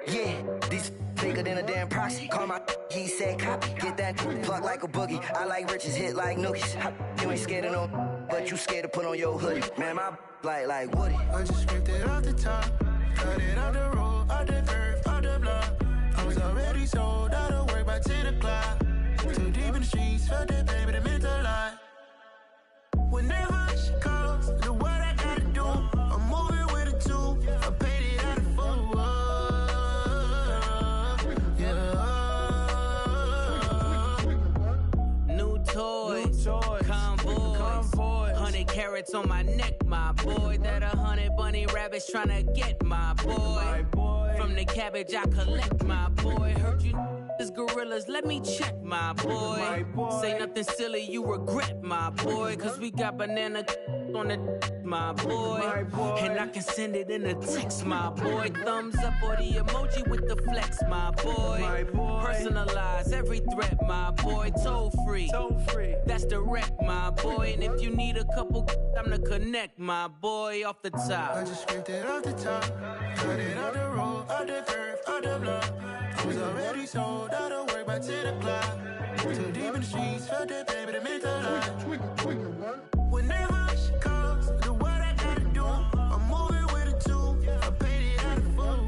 yeah, these bigger than a damn proxy. Call my he said copy. Get that plug like a boogie. I like riches, hit like nookies. You ain't scared of no, but you scared to put on your hoodie. Man, my like Woody. I just scraped it off the top, cut it out the road, out the curve, out the block. I was already sold out of work by 10 o'clock. Too deep in the streets, felt that baby, that meant a lot. Whenever she calls, do what I gotta do. I'm moving with a two, I paid it out of full. Toys, convoys, 100 carats on my neck, my boy. That 100 bunny rabbits tryna get my boy. From the cabbage I collect, my boy. Heard you is gorillas, let me check, my boy. Say nothing silly, you regret, my boy. Cause we got banana on the my boy. And I can send it in a text, my boy. Thumbs up or the emoji with the flex, my boy. Personalize every threat, my boy. Toll free, that's direct, my boy. And if you need a couple, I'm the connect, my boy. Off the top, I just scraped it off the top, cut it out the road, out the curve, out the block. I was already sold out of work by 10 o'clock. Too deep in the streets, felt that baby, that meant a lot. Whenever she calls, do what I gotta do. I'm moving with a two, I paid it out of full.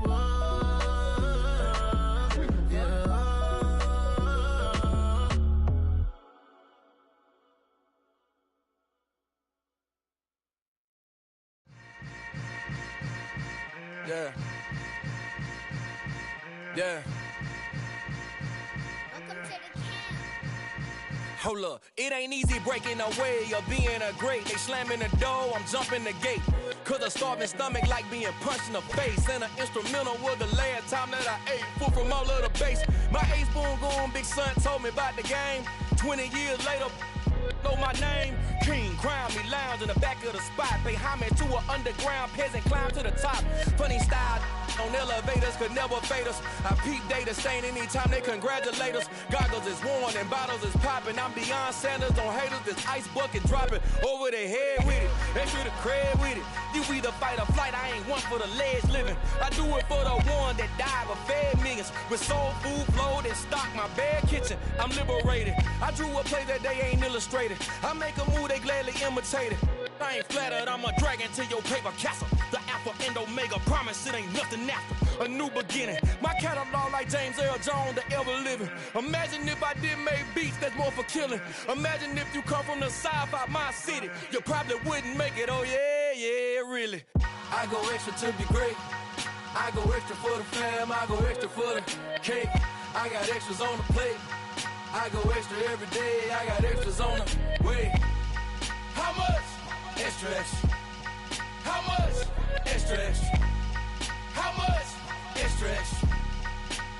Yeah. Yeah. Hold up, it ain't easy breaking away or being a great. They slamming the door, I'm jumping the gate. Cause a starving stomach like being punched in the face. And an instrumental was the last time that I ate. Full from all of the bass. My ace boom going, big son told me about the game. 20 years later, know my name. King, crown me, lounge in the back of the spot. Pay homage to an underground peasant, climb to the top. Funny style on elevators could never fade us. I peep data stain anytime they congratulate us. Goggles is worn and bottles is popping. I'm beyond Sanders on haters, this ice bucket dropping over their head with it. Extra the cred with it. You either fight or flight, I ain't one for the ledge living. I do it for the one that died but fed millions. With soul food flowed and stocked my bare kitchen. I'm liberated. I drew a play that they ain't illustrated. I make a move, they gladly imitate it. I ain't flattered, I'm a dragon to your paper castle. The Alpha and Omega, promise it ain't nothing after. A new beginning. My catalog like James Earl Jones, the ever living. Imagine if I didn't make beats, that's more for killing. Imagine if you come from the south out my city. You probably wouldn't make it, oh yeah, really. I go extra to be great. I go extra for the fam, I go extra for the cake. I got extras on the plate. I go extra every day, I got extras on the way. How much? Extra, extra. How much? Extra, extra. How much? Extra, extra.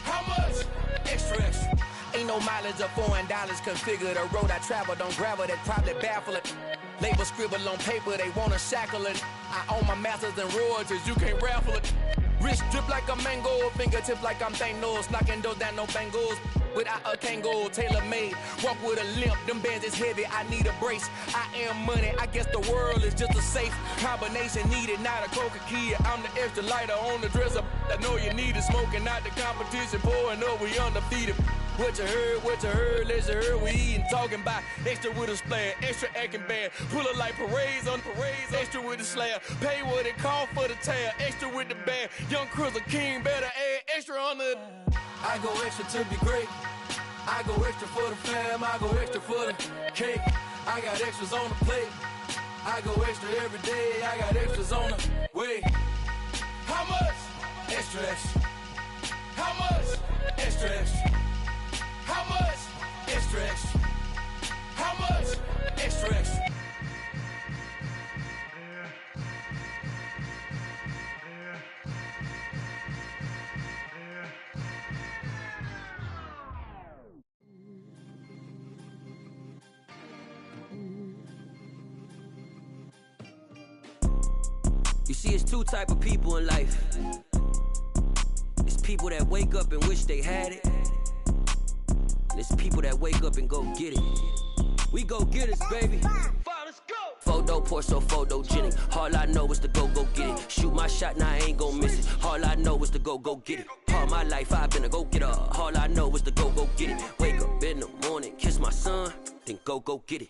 How much? Extra, extra. Ain't no mileage of $4 configure the road I travel. Don't gravel, that probably baffle it. Label scribble on paper, they wanna shackle it. I own my masters and royalties, you can't raffle it. Wrist drip like a mango, fingertips like I'm Thanos, knocking those down, no bangles. Without a Kango, tailor-made, walk with a limp, them bands is heavy, I need a brace. I am money, I guess the world is just a safe combination needed, not a coca key. I'm the extra lighter on the dresser, I know you need it, smoking out the competition, pouring up, we undefeated. What you heard, let's you heard, we eatin', talking about extra with a splash, extra acting bad, pull it like parades on parades, extra with the slab, pay what it cost for the tab, extra with the bag, young Crizzle King, better add extra on the... I go extra to be great, I go extra for the fam, I go extra for the cake, I got extras on the plate, I go extra every day, I got extras on the way. How much? Extra, extra. How much? Extra, extra. How much? Extra, extra. How much? Extra, extra. You see, it's two type of people in life. It's people that wake up and wish they had it. And it's people that wake up and go get it. We go get it, baby. Let's go. Photo poor, so photogenic. All I know is to go get it. Shoot my shot, now I ain't gon' miss it. All I know is to go get it. All my life I've been a go-getter. All I know is to go get it. Wake up in the morning, kiss my son, then go get it.